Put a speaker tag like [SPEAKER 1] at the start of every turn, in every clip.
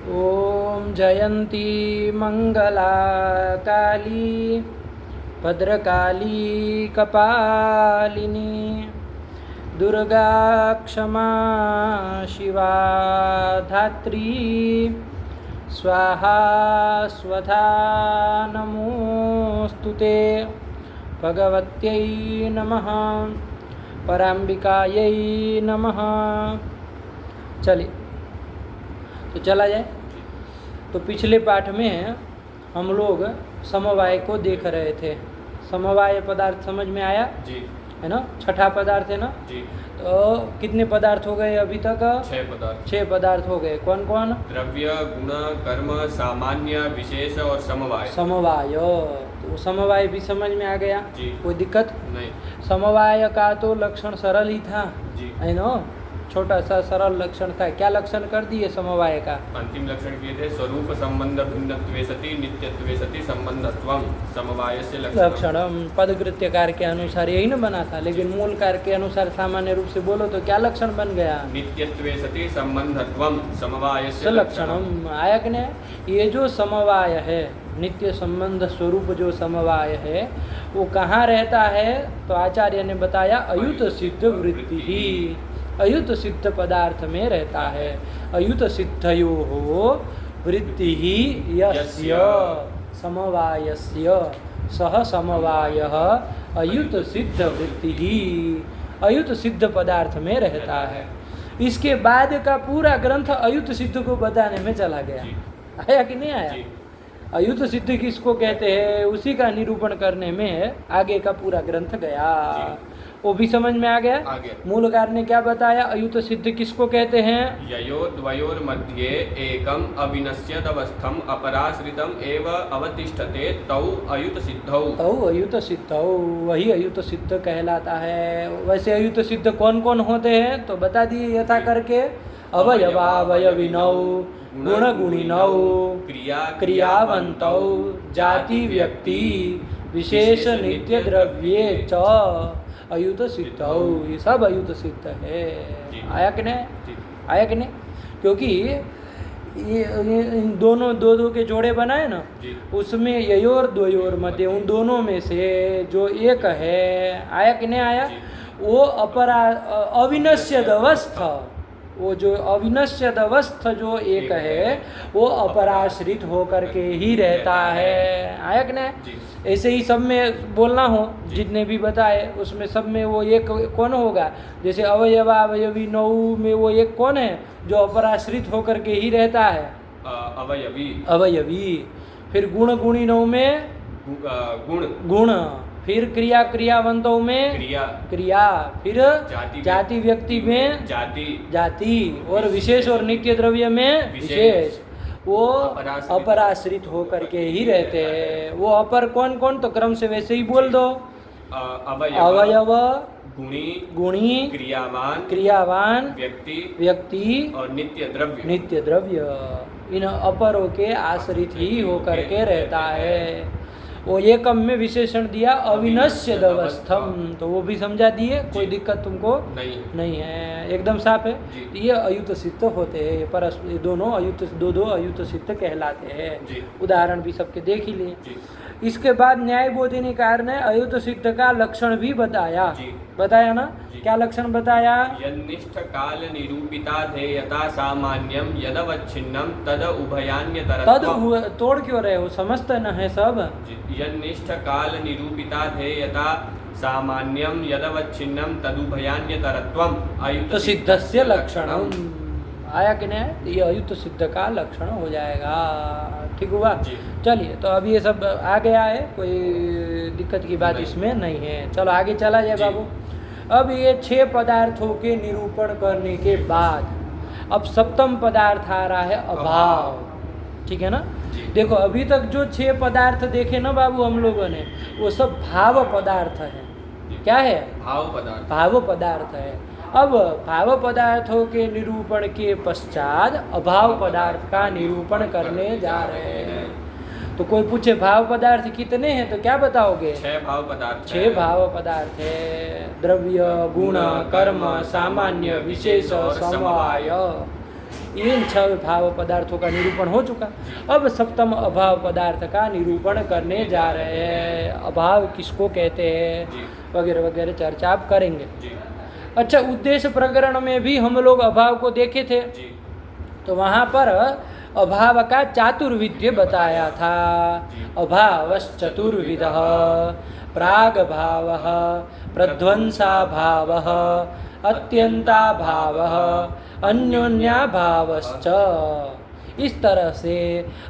[SPEAKER 1] ओम जयंती मंगला काली भद्रकाली कपालिनी दुर्गा क्षमा शिवा धात्री स्वाहा स्वधा नमोस्तुते भगवत्यै नमः पराम्बिकायै नमः। चलिए तो चला जाए। तो पिछले पाठ में हम लोग समवाय को देख रहे थे। समवाय पदार्थ समझ में आया
[SPEAKER 2] जी,
[SPEAKER 1] है ना। छठा पदार्थ है ना
[SPEAKER 2] जी।
[SPEAKER 1] तो कितने पदार्थ हो गए अभी तक?
[SPEAKER 2] 6 पदार्थ।
[SPEAKER 1] 6 पदार्थ हो गए। कौन कौन?
[SPEAKER 2] द्रव्य, गुण, कर्म, सामान्य, विशेष और समवाय।
[SPEAKER 1] समवाय। तो समवाय भी समझ में आ गया
[SPEAKER 2] जी।
[SPEAKER 1] कोई दिक्कत
[SPEAKER 2] नहीं।
[SPEAKER 1] समवाय का तो लक्षण सरल ही था
[SPEAKER 2] जी।
[SPEAKER 1] है ना। छोटा सा सरल लक्षण था। क्या लक्षण कर दिए समवाय का?
[SPEAKER 2] अंतिम लक्षण किए थे स्वरूप संबंध भिन्नत्वे सति नित्यत्वे सति संबंधत्वम समवाय से
[SPEAKER 1] लक्षणम। पदकृत्य कार्य के अनुसार यही ना बना था, लेकिन मूल कार्य के अनुसार सामान्य रूप से बोलो तो क्या लक्षण बन गया?
[SPEAKER 2] नित्यत्वे सति संबंधत्वम समवाय से
[SPEAKER 1] लक्षणम। आया कि नहीं? ये जो समवाय है, नित्य संबंध स्वरूप जो समवाय है, वो कहाँ रहता है? तो आचार्य ने बताया अयुत सिद्ध वृत्ति ही, अयुत सिद्ध पदार्थ में रहता है। अयुत सिद्धयोः वृत्ति ही यस्य समवायस्य सह समवायः अयुत सिद्ध वृत्ति ही, अयुत सिद्ध पदार्थ में रहता है। इसके बाद का पूरा ग्रंथ अयुत सिद्ध को बताने में चला गया। आया कि नहीं आया? अयुत सिद्ध किसको कहते हैं उसी का निरूपण करने में आगे का पूरा ग्रंथ गया। वो भी समझ में आ गया। मूलकार ने क्या बताया? अयुत सिद्ध किसको कहते हैं?
[SPEAKER 2] ययोर्द्वयोर मध्ये एकम अविनश्यद अवस्थम अपराश्रितम एव अवतिष्ठते तौ अयुत सिद्धौ।
[SPEAKER 1] तौ अयुत सिद्धौ, वही अयुत सिद्ध कहलाता है। वैसे अयुत सिद्ध कौन कौन होते हैं तो बता दिए यथा करके। अवयवावयविनौ, गुण गुणिनौ, क्रियावन्तौ, जाति व्यक्ति विशेष नित्य द्रव्ये च अयुत सिद्धौ। ये सब अयुत सिद्ध है। आया कि नहीं? आया कि नहीं? क्योंकि ये इन दोनों दो के जोड़े बनाए ना, उसमें ययोर द्वयोर मध्य उन दोनों में से जो एक है, आया कि नहीं आया? वो अपरा अविनश्यद अवस्था, वो जो अविनश्यद अवस्था जो एक है वो अपराश्रित होकर के ही रहता है। आया कि नहीं? ऐसे ही सब में बोलना हो, जितने भी बताए उसमें सब में वो एक कौन होगा? जैसे अवयवा अवयवी नौ में वो एक कौन है जो अपराश्रित होकर के ही रहता है?
[SPEAKER 2] अवयवी।
[SPEAKER 1] अवयवी। फिर गुण गुणी नौ में
[SPEAKER 2] गुण
[SPEAKER 1] गुण। फिर क्रिया क्रियावंतों में क्रिया। फिर जाति व्यक्ति में जाति। और विशेष और नित्य द्रव्य में विशेष। वो अपराश्रित होकर के ही रहते हैं। वो अपर कौन कौन? तो क्रम से वैसे ही बोल दो। अवयव, गुणी, क्रियावान, व्यक्ति और नित्य द्रव्य। इन अपरों के आश्रित ही होकर के रहता है। वो एकम में विशेषण दिया अविनश्यद अवस्थम, तो वो भी समझा दिए। कोई दिक्कत तुमको नहीं है? एकदम साफ है। ये अयुत सिद्ध होते हैं। परस्पर दोनों अयुत, दो अयुत सिद्ध कहलाते हैं। उदाहरण भी सबके देख ही लिए। इसके बाद न्याय बोधिनीकार ने अयुत सिद्ध का लक्षण भी बताया ना। क्या लक्षण बताया?
[SPEAKER 2] यन्निष्ठ काल निरूपिता ध्येयता सामान्यम यदवच्छिन्नम तद उभयान्यतरत्वम।
[SPEAKER 1] तद तोड़ क्यों रहे हो? समझते न है सब।
[SPEAKER 2] यन्निष्ठ काल निरूपिता ध्येयता सामान्यम यदवच्छिन्नम तदुभयान्यतरत्वम अयुत
[SPEAKER 1] सिद्धस्य लक्षणम। आया कि नहीं? ये अयुत सिद्ध का लक्षण हो जाएगा। ठीक हुआ? चलिए, तो अब ये सब आ गया है, कोई दिक्कत की बात इसमें नहीं है। चलो आगे चला जाए बाबू। अब ये 6 पदार्थों के निरूपण करने के बाद अब सप्तम पदार्थ आ रहा है अभाव। ठीक है ना? देखो अभी तक जो 6 पदार्थ देखे ना बाबू हम लोगों ने, वो सब भाव पदार्थ है। क्या है? भाव पदार्थ है। अब भाव पदार्थों के निरूपण के पश्चात अभाव पदार्थ का निरूपण करने जा रहे हैं। तो कोई पूछे भाव पदार्थ कितने हैं तो क्या बताओगे?
[SPEAKER 2] 6 भाव पदार्थ।
[SPEAKER 1] 6 भाव पदार्थ है। द्रव्य, गुण, कर्म, सामान्य, विशेष, समवाय। इन 6 भाव पदार्थों का निरूपण हो चुका। अब सप्तम अभाव पदार्थ का निरूपण करने जा रहे हैं। अभाव किसको कहते हैं वगैरह वगैरह चर्चा आप करेंगे। अच्छा, उद्देश्य प्रकरण में भी हम लोग अभाव को देखे थे, तो वहाँ पर अभाव का चातुर्विध्य बताया था। अभावश्चतुर्विधः प्राग भावः, प्रध्वंसा भावः, अत्यंता भावः, अन्योन्या भावश्च। इस तरह से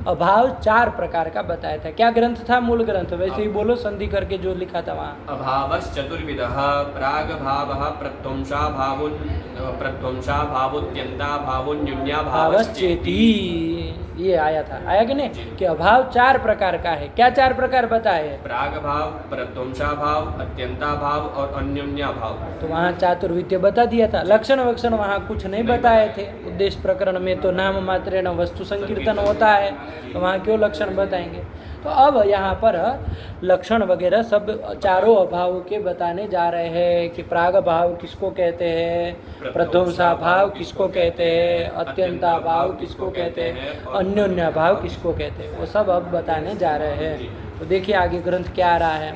[SPEAKER 1] अभाव 4 प्रकार का बताया था। क्या ग्रंथ था? मूल ग्रंथ, वैसे ही बोलो संधि करके जो लिखा था वहाँ।
[SPEAKER 2] अभावश्चतुर्विधः प्राग भावः, प्रध्वंसा भावोत्यंता भावोन्योन्या भावश्चेति।
[SPEAKER 1] ये आया था, आया कि नहीं? कि अभाव 4 प्रकार का है। क्या 4 प्रकार बताए?
[SPEAKER 2] प्राग भाव, प्रध्वंसा भाव, अत्यंता भाव और अन्योन्या भाव।
[SPEAKER 1] तो वहाँ चातुर्विध्य बता दिया था। लक्षण वक्षण वहाँ कुछ नहीं बताए थे। उद्देश्य प्रकरण में तो नाम मात्रेण वस्तु संकीर्तन होता है, तो वहाँ क्यों लक्षण बताएंगे? तो अब यहाँ पर लक्षण वगैरह सब चारों अभाव के बताने जा रहे हैं कि प्राग भाव किसको कहते हैं, प्रध्वंसा भाव किसको कहते हैं, अत्यंता भाव किसको कहते हैं, अन्योन्या भाव किसको कहते हैं, वो सब अब बताने जा रहे हैं। तो देखिए आगे ग्रंथ क्या आ रहा है।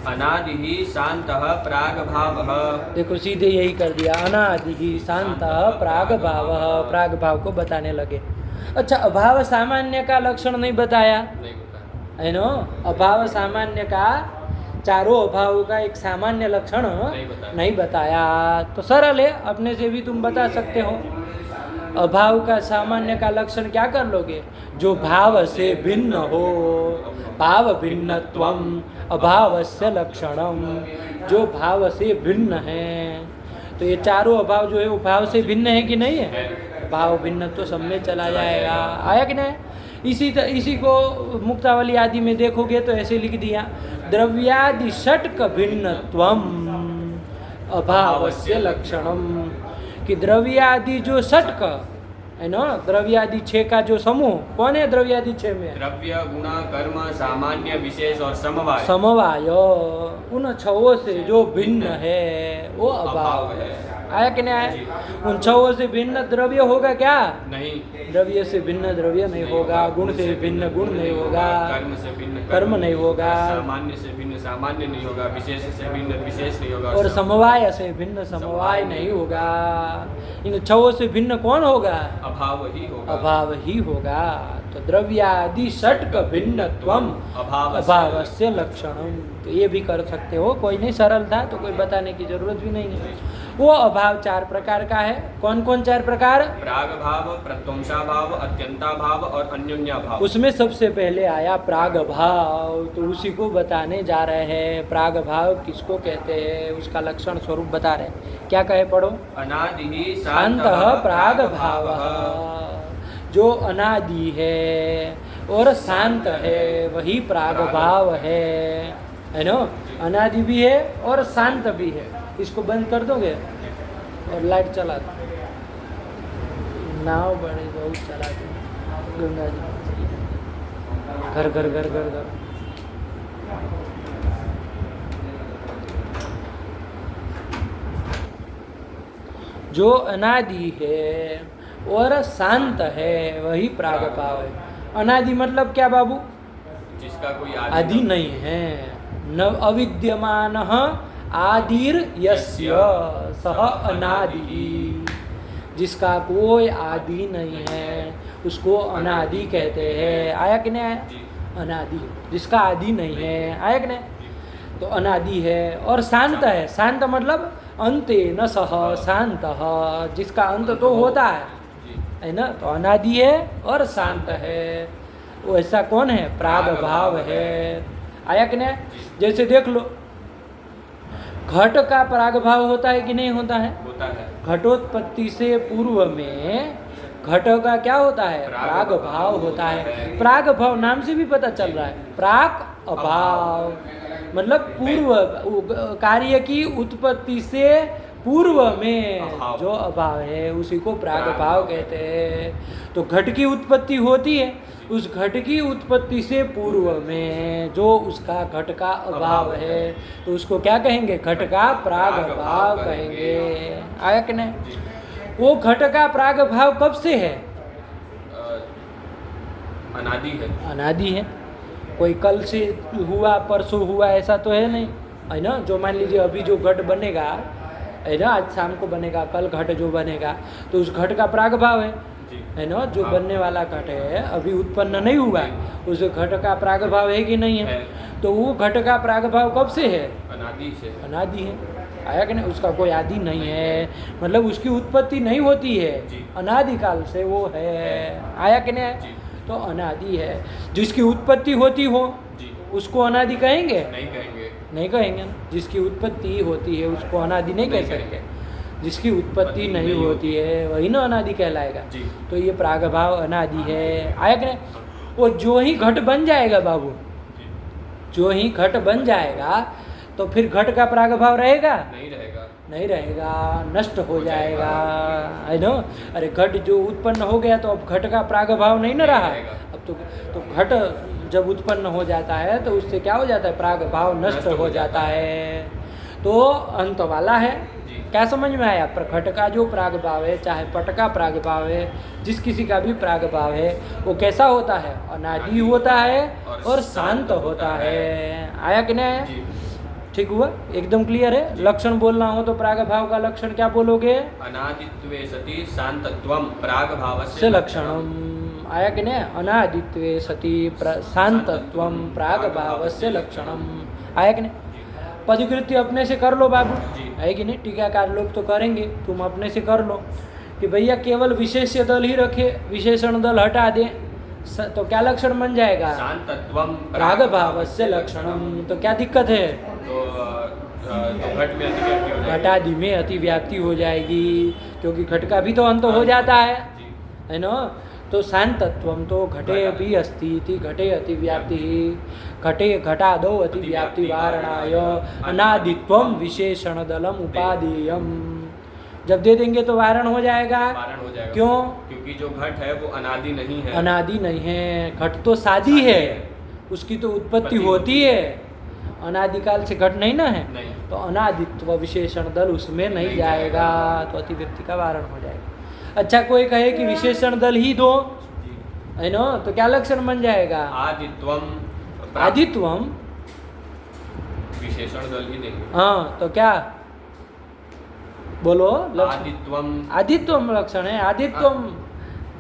[SPEAKER 2] अनादिहि शांतः प्राग भावः।
[SPEAKER 1] देखो सीधे यही कर दिया, अनादिहि शांतः प्राग भावः, प्राग भाव को बताने लगे। अच्छा, अभाव सामान्य का लक्षण नहीं बताया है नो। अभाव सामान्य का चारों अभावों का एक सामान्य लक्षण नहीं बताया। तो सरल है, अपने से भी तुम बता सकते हो। अभाव का सामान्य का लक्षण क्या कर लोगे? जो भाव से भिन्न हो, भाव भिन्नत्वम अभावस्य लक्षणम, जो भाव से भिन्न है। तो ये चारों अभाव जो है वो भाव से भिन्न है कि नहीं है? भाव भिन्न तो सब में चला जाएगा। आया कि नहीं? इसी को मुक्तावली आदि में देखोगे तो ऐसे लिख दिया, द्रव्यादि षट्क भिन्नत्वम अभावस्य लक्षणम। कि द्रव्यादि जो षट्क है ना, द्रव्यादि 6 का जो समूह कौन है? द्रव्यादि 6 में
[SPEAKER 2] द्रव्य, गुण, कर्म, सामान्य, विशेष और समवाय।
[SPEAKER 1] समवाय उन 6 से जो भिन्न है वो अभाव है। आया कि नहीं आया? उन 6 से भिन्न द्रव्य होगा क्या? नहीं। द्रव्य से भिन्न द्रव्य नहीं होगा, गुण से भिन्न गुण नहीं होगा,
[SPEAKER 2] कर्म से भिन्न
[SPEAKER 1] कर्म नहीं होगा,
[SPEAKER 2] सामान्य से भिन्न सामान्य नहीं होगा, विशेष से भिन्न विशेष नहीं होगा,
[SPEAKER 1] और समवाय से भिन्न समवाय नहीं होगा। इन 6 से भिन्न कौन होगा?
[SPEAKER 2] अभाव ही होगा।
[SPEAKER 1] अभाव ही होगा। तो द्रव्यादि षट्क भिन्नत्वम अभावस्य लक्षणम। तो ये भी कर सकते हो, कोई नहीं, सरल था तो कोई बताने की जरूरत भी नहीं है। वो अभाव 4 प्रकार का है। कौन कौन 4 प्रकार?
[SPEAKER 2] प्राग भाव, प्रध्वंसा भाव, अत्यंता भाव और अन्योन्या भाव।
[SPEAKER 1] उसमें सबसे पहले आया प्राग भाव, तो उसी को बताने जा रहे हैं। प्राग भाव किसको कहते हैं उसका लक्षण स्वरूप बता रहे हैं। क्या कहे, पढ़ो।
[SPEAKER 2] अनादिहि
[SPEAKER 1] शांतः प्राग भाव, जो अनादि है और शांत है वही प्राग भाव है ना। अनादि भी है और शांत भी है। इसको बंद कर दोगे और लाइट चला दो। नाव बड़ी बहुत चला दो गंगा जी, घर घर घर घर घर। जो अनादि है और शांत है वही प्राग भाव है। अनादि मतलब क्या बाबू?
[SPEAKER 2] जिसका कोई
[SPEAKER 1] आदि नहीं है। न अविद्यमान आदिर यस्य सह अनादि, जिसका कोई आदि नहीं है उसको अनादि कहते हैं। आया कि नहीं आया? अनादि, जिसका आदि नहीं है। आया कि नहीं? तो अनादि है और शांत है। शांत मतलब अंते न सह शांत, जिसका अंत तो होता है ना। तो अनादि है और शांत है। वो ऐसा कौन है? प्राग भाव है। आया कि नहीं? जैसे देख लो, घट का प्राग भाव होता है कि नहीं होता है?
[SPEAKER 2] होता है।
[SPEAKER 1] घटोत्पत्ति से पूर्व में घट का क्या होता है? प्राग भाव होता है। प्राग भाव नाम से भी पता चल रहा है। प्राग अभाव मतलब पूर्व, कार्य की उत्पत्ति से पूर्व में जो अभाव है उसी को प्राग भाव कहते हैं। तो घट की उत्पत्ति होती है, उस घट की उत्पत्ति से पूर्व में जो उसका घट का अभाव है तो उसको क्या कहेंगे? घट का प्राग भाव कहेंगे। आया कि नहीं? वो घट का प्राग भाव कब से है?
[SPEAKER 2] अनादि है।
[SPEAKER 1] अनादि है। कोई कल से हुआ, परसों हुआ, ऐसा तो है नहीं, है ना। जो मान लीजिए अभी जो घट बनेगा, है ना, आज शाम को बनेगा, कल घट जो बनेगा, तो उस घट का प्राग भाव है ना। जो बनने वाला घट है अभी उत्पन्न नहीं हुआ, उस घट का प्राग भाव है कि नहीं है? तो वो घट का प्राग भाव कब से है?
[SPEAKER 2] अनादि से।
[SPEAKER 1] अनादि है। आया कि नहीं? उसका कोई आदि नहीं है, मतलब उसकी उत्पत्ति नहीं होती है, अनादिकाल से वो है। आया कि नहीं? तो अनादि है। जिसकी उत्पत्ति होती हो उसको अनादि कहेंगे?
[SPEAKER 2] नहीं कहेंगे।
[SPEAKER 1] नहीं कहेंगे ना। जिसकी उत्पत्ति होती है उसको अनादि नहीं कह सकते। जिसकी उत्पत्ति नहीं होती है वही ना अनादि कहलाएगा। तो ये प्रागभाव अनादि है। आया कि नहीं? और जो ही घट बन जाएगा बाबू, जो ही घट बन जाएगा तो फिर घट का प्रागभाव रहेगा?
[SPEAKER 2] नहीं रहेगा।
[SPEAKER 1] नहीं रहेगा, नष्ट हो जाएगा, है ना। अरे घट जो उत्पन्न हो गया तो अब घट का प्रागभाव नहीं ना रहा। अब तो घट जब उत्पन्न हो जाता है तो उससे क्या हो जाता है? प्रागभाव नष्ट हो जाता है। तो अंत वाला है। क्या समझ में आया? घट का जो प्रागभाव है, चाहे पट का प्रागभाव है, जिस किसी का भी प्रागभाव है, वो कैसा होता है? अनादि होता है और शांत होता है। आया कि नहीं? ठीक हुआ? एकदम क्लियर है। लक्षण बोलना हो तो प्रागभाव का लक्षण क्या बोलोगे?
[SPEAKER 2] अनादित्वे सति शांतत्वम प्रागभावस्य
[SPEAKER 1] लक्षणम। आया कि नहीं? अनादित्वे सति शांतत्वम प्रागभावस्य लक्षणम। आया कि नहीं? पदकृत्य अपने से कर लो बाबू, है कि नहीं? टीकाकार लोग तो करेंगे, तुम अपने से कर लो कि भैया केवल विशेष्य दल ही रखे, विशेषण दल हटा दे, तो क्या लक्षण बन जाएगा?
[SPEAKER 2] शांतत्वम
[SPEAKER 1] प्रागभावस्य लक्षणम। तो क्या दिक्कत है?
[SPEAKER 2] तो घट में अतिव्याप्ति हो जाएगी।
[SPEAKER 1] घटादि में अतिव्याप्ति हो जाएगी, क्योंकि घट का भी तो अंत हो जाता है ना। तो शांतत्वम तो घटे भी अस्ति इति घटे अतिव्याप्ति, घटे घटादौ अतिव्याप्ति वारणाय अनादित्वम विशेषण दलम उपादेयम। जब दे देंगे तो वारण हो जाएगा।
[SPEAKER 2] वारण हो जाएगा।
[SPEAKER 1] क्यों?
[SPEAKER 2] क्योंकि जो घट है वो अनादि नहीं है।
[SPEAKER 1] अनादि नहीं है। घट तो सादी है, उसकी तो उत्पत्ति होती है, अनादिकाल से घट नहीं ना है।
[SPEAKER 2] नहीं।
[SPEAKER 1] तो अनादित्व विशेषण दल उसमें नहीं जाएगा, तो अतिव्यक्ति का वारण हो जाएगा। अच्छा, कोई कहे कि विशेषण दल ही दो, है ना, तो क्या लक्षण बन जाएगा?
[SPEAKER 2] आदित्वम।
[SPEAKER 1] आदित्वम
[SPEAKER 2] विशेषण दल ही देंगे।
[SPEAKER 1] हाँ, तो क्या बोलो?
[SPEAKER 2] आदित्वम।
[SPEAKER 1] आदित्वम लक्षण है।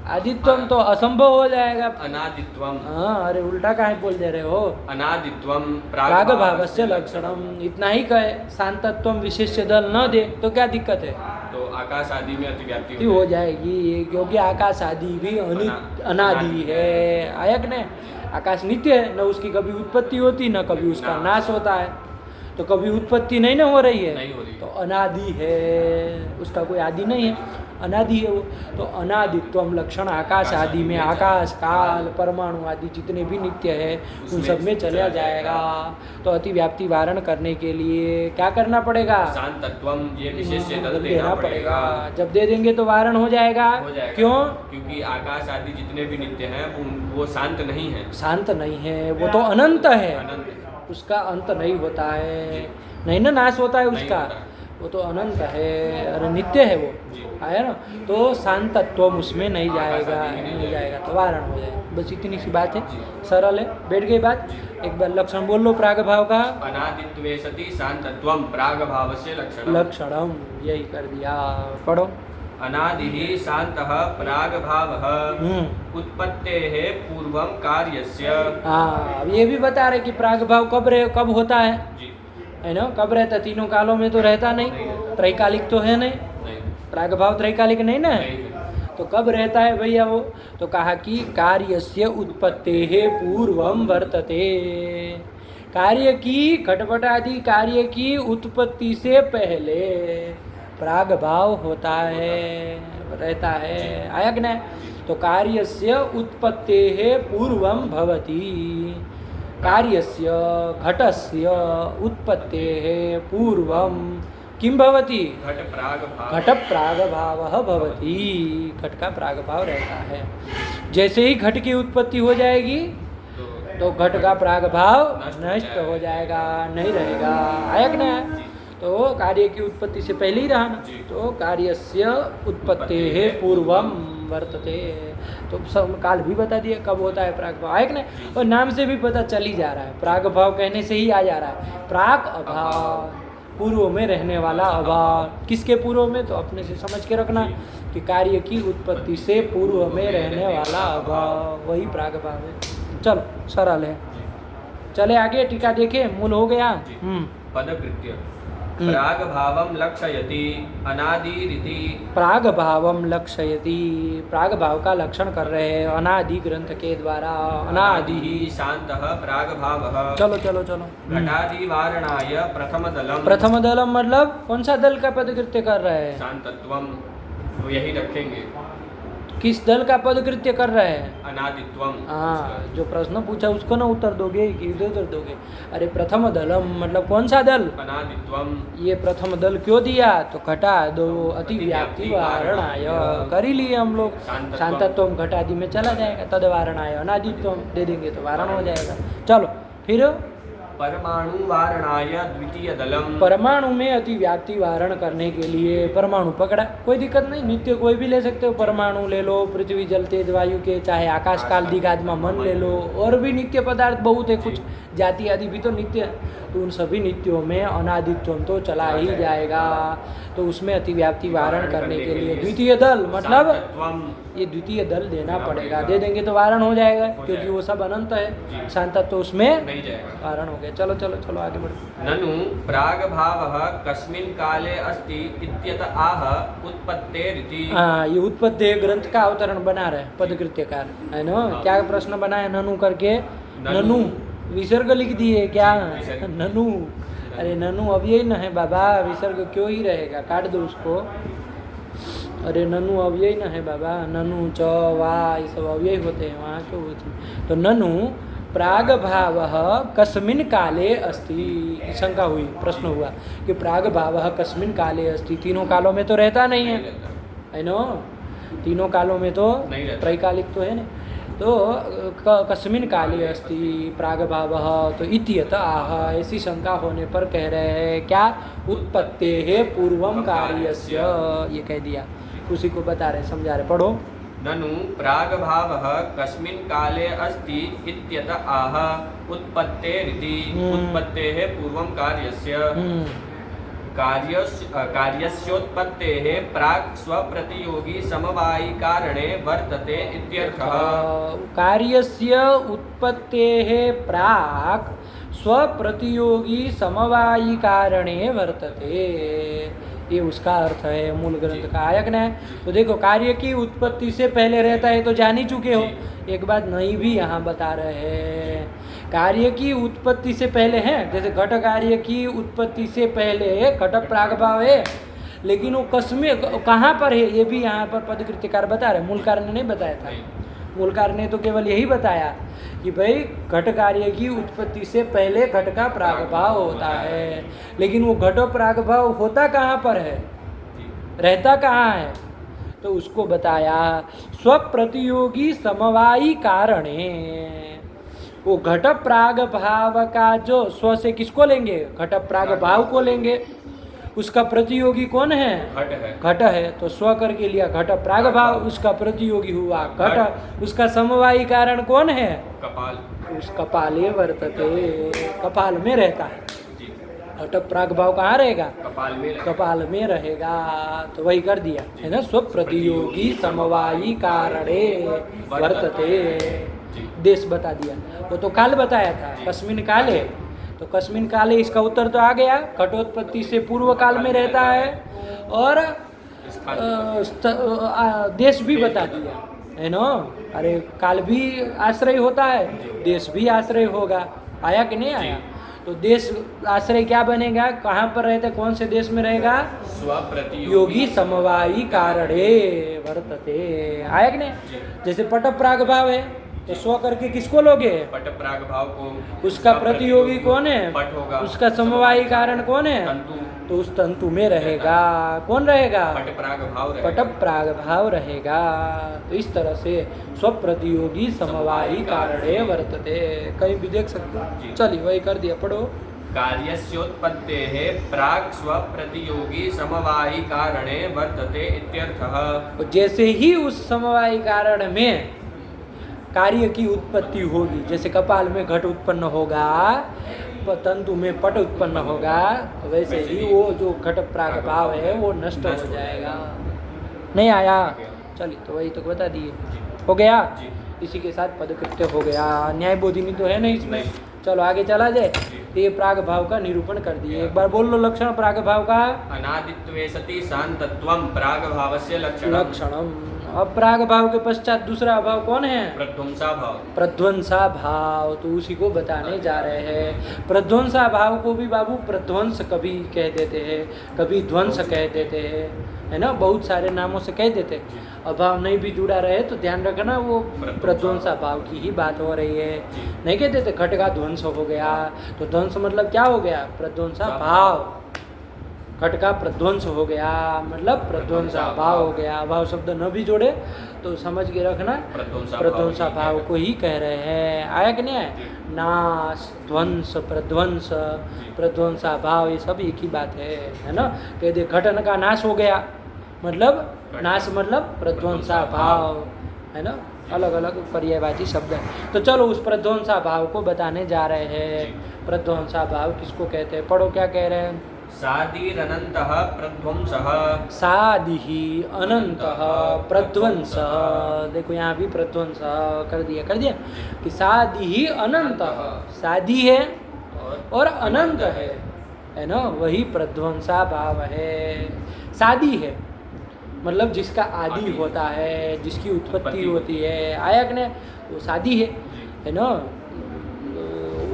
[SPEAKER 1] आदित्वम तो असंभव हो जाएगा।
[SPEAKER 2] अनादित्वम।
[SPEAKER 1] हाँ, अरे उल्टा काहे बोल दे रहे हो?
[SPEAKER 2] अनादित्वम
[SPEAKER 1] प्रागभावस्य लक्षणम। इतना ही कहे, शांतत्वम विशेष्य दल न दे तो क्या दिक्कत है?
[SPEAKER 2] तो आकाश आदि में अतिव्याप्ति
[SPEAKER 1] हो जाएगी, क्योंकि आकाश आदि भी अनादि है। आया कि नहीं? आकाश नित्य है, न उसकी कभी उत्पत्ति होती न कभी उसका नाश होता है। तो कभी उत्पत्ति नहीं ना हो रही है,
[SPEAKER 2] नहीं हो रही।
[SPEAKER 1] तो अनादि है, उसका कोई आदि नहीं है, अनादि है वो। तो अनादित्वम लक्षण आकाश आदि में, आकाश काल परमाणु आदि जितने भी नित्य है उन सब में चला जाएगा। तो अतिव्याप्ति वारण करने के लिए क्या करना पड़ेगा?
[SPEAKER 2] शांतत्वम, ये विशेष्य दल
[SPEAKER 1] देना पड़ेगा। जब दे देंगे तो वारण हो जाएगा। क्यों?
[SPEAKER 2] क्योंकि आकाश आदि जितने भी नित्य हैं वो शांत नहीं है।
[SPEAKER 1] शांत नहीं है, वो तो अनंत है,
[SPEAKER 2] अनंत है।
[SPEAKER 1] उसका अंत नहीं होता है, नहीं ना नाश होता है उसका, वो तो अनंत है और नित्य है वो। आया ना? तो शांतत्व उसमें नहीं जाएगा, नहीं जाएगा तो वारण हो जाएगा। बस इतनी सी बात है, सरल है। बैठ गई बात? एक बार लक्षण बोल लो प्रागभाव का।
[SPEAKER 2] अनादित्वे सति शांतत्वम प्रागभावस्य लक्षणम।
[SPEAKER 1] लक्षणम, यही कर दिया। पढ़ो।
[SPEAKER 2] अनादिः शान्तः प्रागभावः उत्पत्तेः पूर्वं कार्यस्य।
[SPEAKER 1] हाँ, अब ये भी बता रहे कि प्रागभाव कब होता है, है ना? कब रहता? तीनों कालों में तो रहता नहीं, त्रैकालिक तो है नहीं, प्रागभाव त्रैकालिक नहीं ना है। तो कब रहता है भैया वो? तो कहा कि कार्यस्य उत्पत्तेः पूर्वं वर्तते। कार्य की, घटपट आदि कार्य की उत्पत्ति से पहले प्रागभाव होता है, रहता है। आया कि नहीं? तो कार्यस्य उत्पत्तेः पूर्वं भवति। कार्यस्य घटस्य उत्पत्तेः पूर्वं किं भवति? घट प्रागभावः भवति। घट का प्रागभाव रहता है। जैसे ही घट की उत्पत्ति हो जाएगी तो घट का प्रागभाव नष्ट हो जाएगा, नहीं रहेगा। आया कि नहीं? तो तो कार्य की उत्पत्ति से पहले ही रहा ना, तो कार्यस्य उत्पत्तेः पूर्वम वर्तते। तो काल भी बता दिया कब होता है प्राग भाव, है कि नहीं? और नाम से भी पता चल ही जा रहा है, प्राग भाव कहने से ही आ जा रहा है। प्राग अभाव, पूर्व में रहने वाला अभाव। किसके पूर्व में? तो अपने से समझ के रखना कि कार्य की उत्पत्ति से पूर्व में रहने वाला अभाव, वही प्राग भाव है। चलो सरल है, चले आगे, टीका देखे, मूल हो गया।
[SPEAKER 2] पदकृत्य प्राग भावम लक्षयति अनादिरिति।
[SPEAKER 1] प्राग भावम लक्षयति, प्राग भाव का लक्षण कर रहे हैं अनादि ग्रंथ के द्वारा। अनादि
[SPEAKER 2] शांतः प्राग भावः।
[SPEAKER 1] चलो चलो चलो।
[SPEAKER 2] घटादि वारणाय प्रथम दलम।
[SPEAKER 1] प्रथम दलम मतलब कौन सा दल का पदकृत्य कर रहे हैं?
[SPEAKER 2] शांतत्वम, तो यही रखेंगे।
[SPEAKER 1] किस दल का पदकृत्य कर रहे हैं?
[SPEAKER 2] अनादित्वम।
[SPEAKER 1] हाँ, जो प्रश्न पूछा उसको ना उत्तर दोगे कि इधर उधर दोगे? अरे प्रथम दलम मतलब कौन सा दल?
[SPEAKER 2] अनादित्वम।
[SPEAKER 1] ये प्रथम दल क्यों दिया? तो घटा दो अति व्याप्ति वारणाय, कर ही लिए हम लोग। शांतत्वम घटादि में चला जाएगा, तद वारणाय अनादित्वम दे देंगे तो वारण हो जाएगा। चलो फिर
[SPEAKER 2] परमाणु वारणाय द्वितीय दलम।
[SPEAKER 1] परमाणु में अति व्याप्ति वारण करने के लिए परमाणु पकड़ा, कोई दिक्कत नहीं, नित्य कोई भी ले सकते हो। परमाणु ले लो, पृथ्वी जल तेज वायु के, चाहे आकाश काल दिगात्मा मन ले लो, और भी नित्य पदार्थ बहुत है, कुछ जाति आदि भी तो नित्य है। तो उन सभी नित्यों में अनादित्वम तो चला ही जाएगा। तो उसमें अति व्याप्ति वारण करने के लिए द्वितीय दल मतलब ये द्वितीय दल देना पड़ेगा, दे देंगे तो वारण हो जाएगा, क्योंकि वो सब अनंत है। शांत तो उसमें
[SPEAKER 2] नहीं जाएगा,
[SPEAKER 1] वारण हो गया। चलो चलो चलो आगे बढ़ो।
[SPEAKER 2] ननु प्राग भावः कस्मिन् काले अस्ति इत्यत आह उत्पत्तेरिति।
[SPEAKER 1] हाँ, ये उत्पत्ति ग्रंथ का अवतरण बना रहे पदकृत्यकार, है ना? क्या प्रश्न बनाया ननु करके? ननु विसर्ग लिख दिए क्या? ननु, अरे ननु अव्यय न है बाबा, विसर्ग क्यों ही रहेगा, काट दो उसको। अरे ननु अव्यय न है बाबा, ननु च वा ये सब अव्यय होते हैं, वहाँ क्यों होते? तो ननु प्राग भावः कस्मिन् काले अस्ति, शंका हुई, प्रश्न हुआ कि प्राग भावः कस्मिन् काले अस्ति, तीनों कालों में तो रहता नहीं है ना? तीनों कालों में तो त्रैकालिक तो है ना। तो कस्मिन् काले अस्ति प्राग भावः, तो इत्यत आह, ऐसी शंका होने पर कह रहे हैं क्या? उत्पत्तेः पूर्वम कार्यस्य, ये कह दिया, उसी को बता रहे, समझा रहे, पढ़ो।
[SPEAKER 2] ननु प्राग भावः कस्मिन् काले अस्ति इत्यत आह उत्पत्तेरिति। उत्पत्तेः पूर्वं कार्यस्य कार्यस्योत्पत्तेः प्राक् स्वप्रतियोगी समवायी कारणे वर्तते इत्यर्थः।
[SPEAKER 1] कार्यस्य उत्पत्तेः प्राक् स्वप्रतियोगी समवायी कारणे वर्तते, ये उसका अर्थ है मूल ग्रंथ का। आयक ने तो देखो, कार्य की उत्पत्ति से पहले रहता है तो जान ही चुके हो, एक बात नहीं भी यहाँ बता रहे हैं। कार्य की उत्पत्ति से पहले है, जैसे घट कार्य की उत्पत्ति से पहले घट प्रागभाव है, लेकिन वो कस्मे कहाँ पर है ये भी यहाँ पर पदकृत्यकार बता रहे, मूल कारण ने नहीं बताया था। मूल कारण ने तो केवल यही बताया कि भाई घट कार्य की उत्पत्ति से पहले घट का प्रागभाव होता है, लेकिन वो घट प्रागभाव होता कहाँ पर है, रहता कहाँ है? तो उसको बताया स्वप्रतियोगी समवायी कारणे। वो घट प्राग भाव का जो स्व से किसको लेंगे? घट प्राग भाव को लेंगे। उसका प्रतियोगी कौन है?
[SPEAKER 2] घट है।
[SPEAKER 1] घट है तो स्व करके लिया घट प्राग भाव, उसका प्रतियोगी हुआ घट। उसका समवायी कारण कौन है?
[SPEAKER 2] कपाल।
[SPEAKER 1] उस कपाले वर्तते, कपाल में रहता है। घट प्राग भाव कहाँ रहेगा? कपाल में रहेगा। तो वही कर दिया है ना, स्व प्रतियोगी समवायी कारणे वर्तते। देश बता दिया, वो तो काल बताया था, कस्मिन काले। तो कस्मिन काले इसका उत्तर तो आ गया, घटोत्पत्ति से पूर्व काल में रहता है, और देश भी बता दिया है ना। अरे काल भी आश्रय होता है, देश भी आश्रय होगा। आया कि नहीं आया? तो देश आश्रय क्या बनेगा? कहाँ पर रहते, कौन से देश में रहेगा? स्वप्रतियोगी समवायी कारणे वर्तते। आया कि नहीं? जैसे पट प्राग भाव है तो स्व करके किसको लोगे?
[SPEAKER 2] पट प्राग भाव को।
[SPEAKER 1] उसका प्रतियोगी कौन है?
[SPEAKER 2] पट होगा।
[SPEAKER 1] उसका समवायी कारण कौन है?
[SPEAKER 2] तंतु।
[SPEAKER 1] तो उस तंतु में रहेगा कौन रहेगा?
[SPEAKER 2] पट प्राग भाव रहेगा।
[SPEAKER 1] पट प्राग भाव रहेगा। तो इस तरह से स्व प्रतियोगी समवायी कारणे वर्तते, कहीं भी देख सकते हो। चलिए वही कर दिया, पढ़ो।
[SPEAKER 2] कार्यस्योत्पत्तेः प्राक् स्वप्रतियोगी समवायी कारणे वर्तते इत्यर्थः।
[SPEAKER 1] जैसे ही उस समवायी कारण में कार्य की उत्पत्ति होगी, जैसे कपाल में घट उत्पन्न होगा, तंतु में पट उत्पन्न होगा, तो वैसे ही वो जो घट प्राग भाव है वो नष्ट हो जाएगा। नहीं आया? चलिए, तो वही तो बता दिए। हो गया? इसी के साथ पदकृत्य हो गया। न्याय बोधिनी तो है नहीं इसमें। चलो आगे चला जाए। तो ये प्राग भाव का निरूपण कर दिए। एक बार बोल लो लक्षण प्राग भाव का।
[SPEAKER 2] अनादित्वे सति शांतत्वं प्राग भावस्य लक्षणम।
[SPEAKER 1] अब प्राग भाव के पश्चात दूसरा भाव कौन है?
[SPEAKER 2] प्रध्वंसा भाव। प्रध्वंसा
[SPEAKER 1] भाव, तो उसी को बताने जा रहे हैं। प्रध्वंसा भाव को भी बाबू प्रध्वंस कभी कह देते हैं, कभी ध्वंस कह देते हैं, है ना, बहुत सारे नामों से कह देते हैं। अभाव नहीं भी जुड़ा रहे तो ध्यान रखना, वो प्रध्वंसा भाव की ही बात हो रही है। नहीं कहते थे घट का ध्वंस हो गया, तो ध्वंस मतलब क्या हो गया? प्रध्वंसा भाव। घट का प्रध्वंस हो गया मतलब प्रध्वंसा भाव हो गया। भाव शब्द न भी जोड़े तो समझ के रखना, प्रध्वंसा भाव को ही कह रहे हैं। आया कि नहीं आया? नाश, ध्वंस, प्रध्वंस, प्रध्वंसा भाव, ये सब एक ही बात है ना। कह दे घटन का नाश हो गया मतलब नाश मतलब प्रध्वंसा भाव, है ना। अलग अलग पर्यायवाची शब्द है। तो चलो उस प्रध्वंसा भाव को बताने जा रहे हैं। प्रध्वंसा भाव किसको कहते हैं? पढ़ो क्या कह रहे हैं।
[SPEAKER 2] सादिरनन्तः प्रध्वंसः।
[SPEAKER 1] सादिः अनन्तः प्रध्वंसः। देखो यहाँ भी प्रध्वंस कर दिया कि सादिः अनन्तः, सादी है और अनंत है ना, वही प्रध्वंसा भाव है। सादी है मतलब जिसका आदि होता है, जिसकी उत्पत्ति होती है। आया कि नहीं? वो सादी है ना,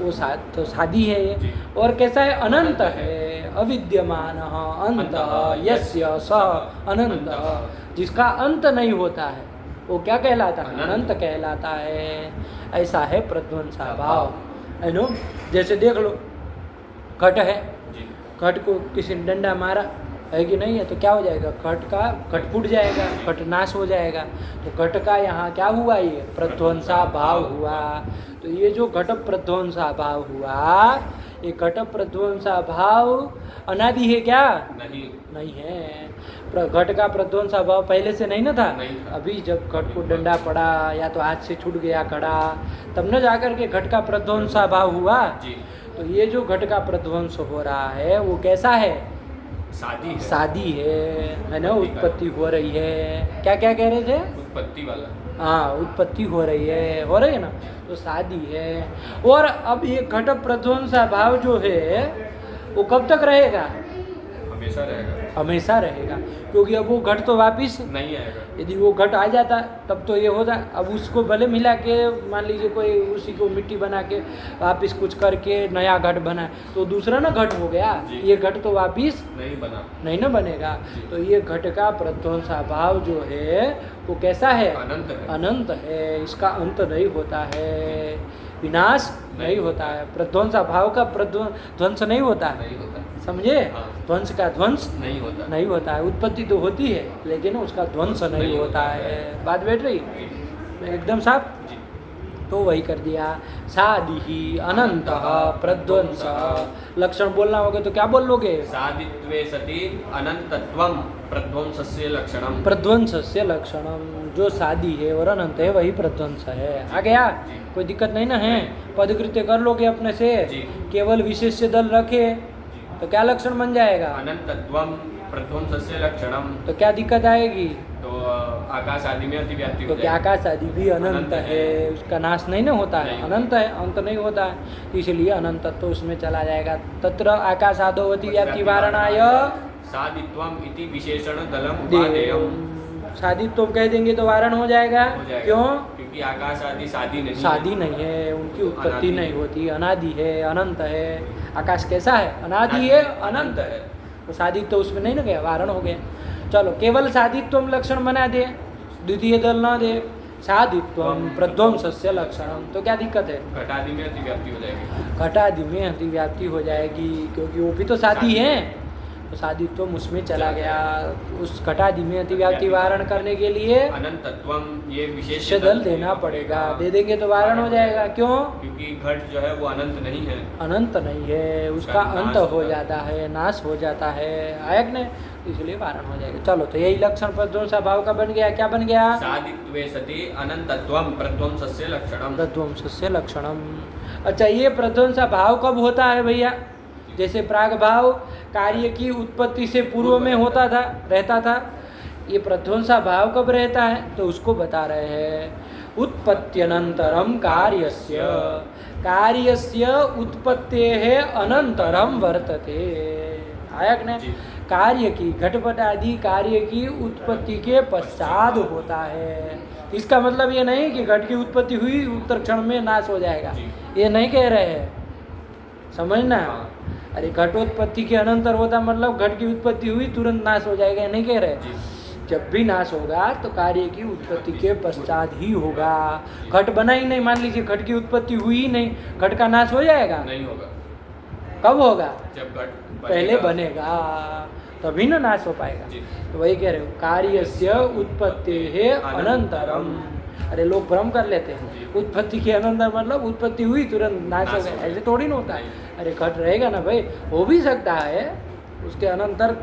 [SPEAKER 1] वो तो सादी है ये। और कैसा है? अनंत है। अविद्यमान अंत यस्य सः अनंत, जिसका अंत नहीं होता है वो क्या कहलाता है? अनंत कहलाता है। ऐसा है प्रध्वंसा भाव, है ना। जैसे देख लो घट है, घट को किसी ने डंडा मारा है कि नहीं है, तो क्या हो जाएगा? घट फूट जाएगा, घट नाश हो जाएगा। तो घट का यहाँ क्या हुआ? ये प्रध्वंसा भाव हुआ। तो ये जो घट प्रध्वंसा भाव हुआ, ये घट प्रध्वंसा भाव अनादि है क्या? नहीं है। घट का प्रध्वंसा भाव पहले से नहीं ना था? अभी जब घट को डंडा पड़ा या तो हाथ से छूट गया घड़ा, तब न जाकर के घट का प्रध्वंसा भाव हुआ। तो ये जो घट का प्रध्वंस हो रहा है वो कैसा है? सादी है ना। उत्पत्ति हो रही है। क्या क्या कह रहे थे?
[SPEAKER 2] उत्पत्ति वाला।
[SPEAKER 1] हाँ, उत्पत्ति हो रही है ना, तो सादी है। और अब ये घट प्रध्वंसा भाव जो है वो कब तक रहेगा? हमेशा रहेगा, क्योंकि अब वो घट तो वापिस नहीं आएगा। यदि वो घट आ जाता तब तो ये होता। अब उसको भले मिला के, मान लीजिए कोई उसी को मिट्टी बना के वापिस कुछ करके नया घट बना, तो दूसरा ना घट हो गया। ये घट तो वापिस नहीं ना बनेगा। तो ये घट का प्रध्वंसा भाव जो है वो कैसा है? अनंत है। इसका अंत नहीं होता है, विनाश नहीं होता है। प्रध्वंसा भाव का ध्वंस नहीं होता है, समझे? ध्वंस का ध्वंस नहीं होता है। उत्पत्ति तो होती है लेकिन उसका ध्वंस नहीं होता है। बात बैठ रही एकदम साफ? तो वही कर दिया। सादिहि अनंतः प्रध्वंस। लक्षण बोलना होगा तो क्या बोल लोगे?
[SPEAKER 2] सादित्वे सति अनंतत्वं प्रध्वंसस्य लक्षणम।
[SPEAKER 1] प्रध्वंसस्य लक्षणम। जो सादी है और अनंत है वही प्रध्वंस है। आ गया? कोई दिक्कत नहीं ना है? पदकृत्य कर लोगे अपने से। केवल विशेष्य दल रखे तो क्या लक्षण बन जाएगा?
[SPEAKER 2] अनंतत्वं प्रध्वंसस्य लक्षणम।
[SPEAKER 1] तो क्या दिक्कत आएगी?
[SPEAKER 2] तो आकाश आदि में अतिव्याप्ति हो
[SPEAKER 1] जाएगी। तो आकाश आदि भी अनंत है, उसका नाश नहीं ना होता है। अनंत है, अंत नहीं होता है, इसलिए अनंत तो उसमें चला जाएगा। तत्र आकाश आदो अतिव्याप्ति वारणाय
[SPEAKER 2] सादित्वम इति विशेषण दलम उपादेयम।
[SPEAKER 1] सादित्व कह देंगे तो वारण हो जाएगा। क्यों?
[SPEAKER 2] क्योंकि आकाश आदि सादी
[SPEAKER 1] नहीं है, उनकी उत्पत्ति नहीं होती, अनादि है, अनंत है। आकाश कैसा है? अनादि है, अनंत है। तो सादित्व तो उसमें नहीं ना गया, वारण हो गया। चलो केवल सादित्व लक्षण बना दे, द्वितीय दल ना दे। सादित्व प्रध्वंसस्य लक्षणम, तो क्या दिक्कत है?
[SPEAKER 2] घटादि में अतिव्याप्ति हो जाएगी।
[SPEAKER 1] घटादि में अतिव्याप्ति हो जाएगी क्योंकि वो भी तो सादी है। तो सादित्वम उसमें चला गया। उस घटादि में अतिव्याप्ति वारण करने के लिए
[SPEAKER 2] अनंतत्वम ये
[SPEAKER 1] विशेष दल देना पड़ेगा। दे देंगे तो वारण हो जाएगा। क्यों?
[SPEAKER 2] क्योंकि घट जो है वो अनंत नहीं है,
[SPEAKER 1] अनंत नहीं है, उसका अंत हो जाता है, नाश हो जाता है, आयक ने, इसलिए वारण हो जाएगा। चलो, तो यही लक्षण प्रध्वंसा भाव का बन गया। क्या बन गया?
[SPEAKER 2] सादित्वे सति अनंतत्वम प्रध्वंसस्य लक्षणम।
[SPEAKER 1] प्रध्वंसस्य लक्षणम। अच्छा, ये प्रध्वंसा भाव कब होता है भैया? जैसे प्राग भाव कार्य की उत्पत्ति से पूर्व में होता था, रहता था। ये प्रध्वंसा भाव कब रहता है? तो उसको बता रहे हैं। उत्पत्त्यनंतरम कार्यस्य, कार्यस्य उत्पत्तेः अनंतरम वर्तते। आयक ने कार्य की, घटपट आदि कार्य की उत्पत्ति के पश्चात होता है। इसका मतलब ये नहीं कि घट की उत्पत्ति हुई उत्तर क्षण में नाश हो जाएगा, ये नहीं कह रहे हैं, समझना। अरे घटोत्पत्ति के अनंतर होता मतलब घट की उत्पत्ति हुई तुरंत नाश हो जाएगा, नहीं कह रहे। जब भी नाश होगा तो कार्य की उत्पत्ति के पश्चात ही होगा। घट बना ही नहीं, मान लीजिए घट की उत्पत्ति हुई ही नहीं, घट का नाश हो जाएगा?
[SPEAKER 2] नहीं होगा।
[SPEAKER 1] कब होगा?
[SPEAKER 2] जब घट
[SPEAKER 1] पहले बनेगा, तभी ना नाश हो पाएगा। तो वही कह रहे हो, कार्यस्य उत्पत्तेः अनंतरम। अरे लोग भ्रम कर लेते हैं, उत्पत्ति के अनंतर मतलब उत्पत्ति हुई तुरंत नाश हो गया, ऐसे थोड़ी ना होता है। अरे घट रहेगा ना भाई, हो भी सकता है उसके अनंतर,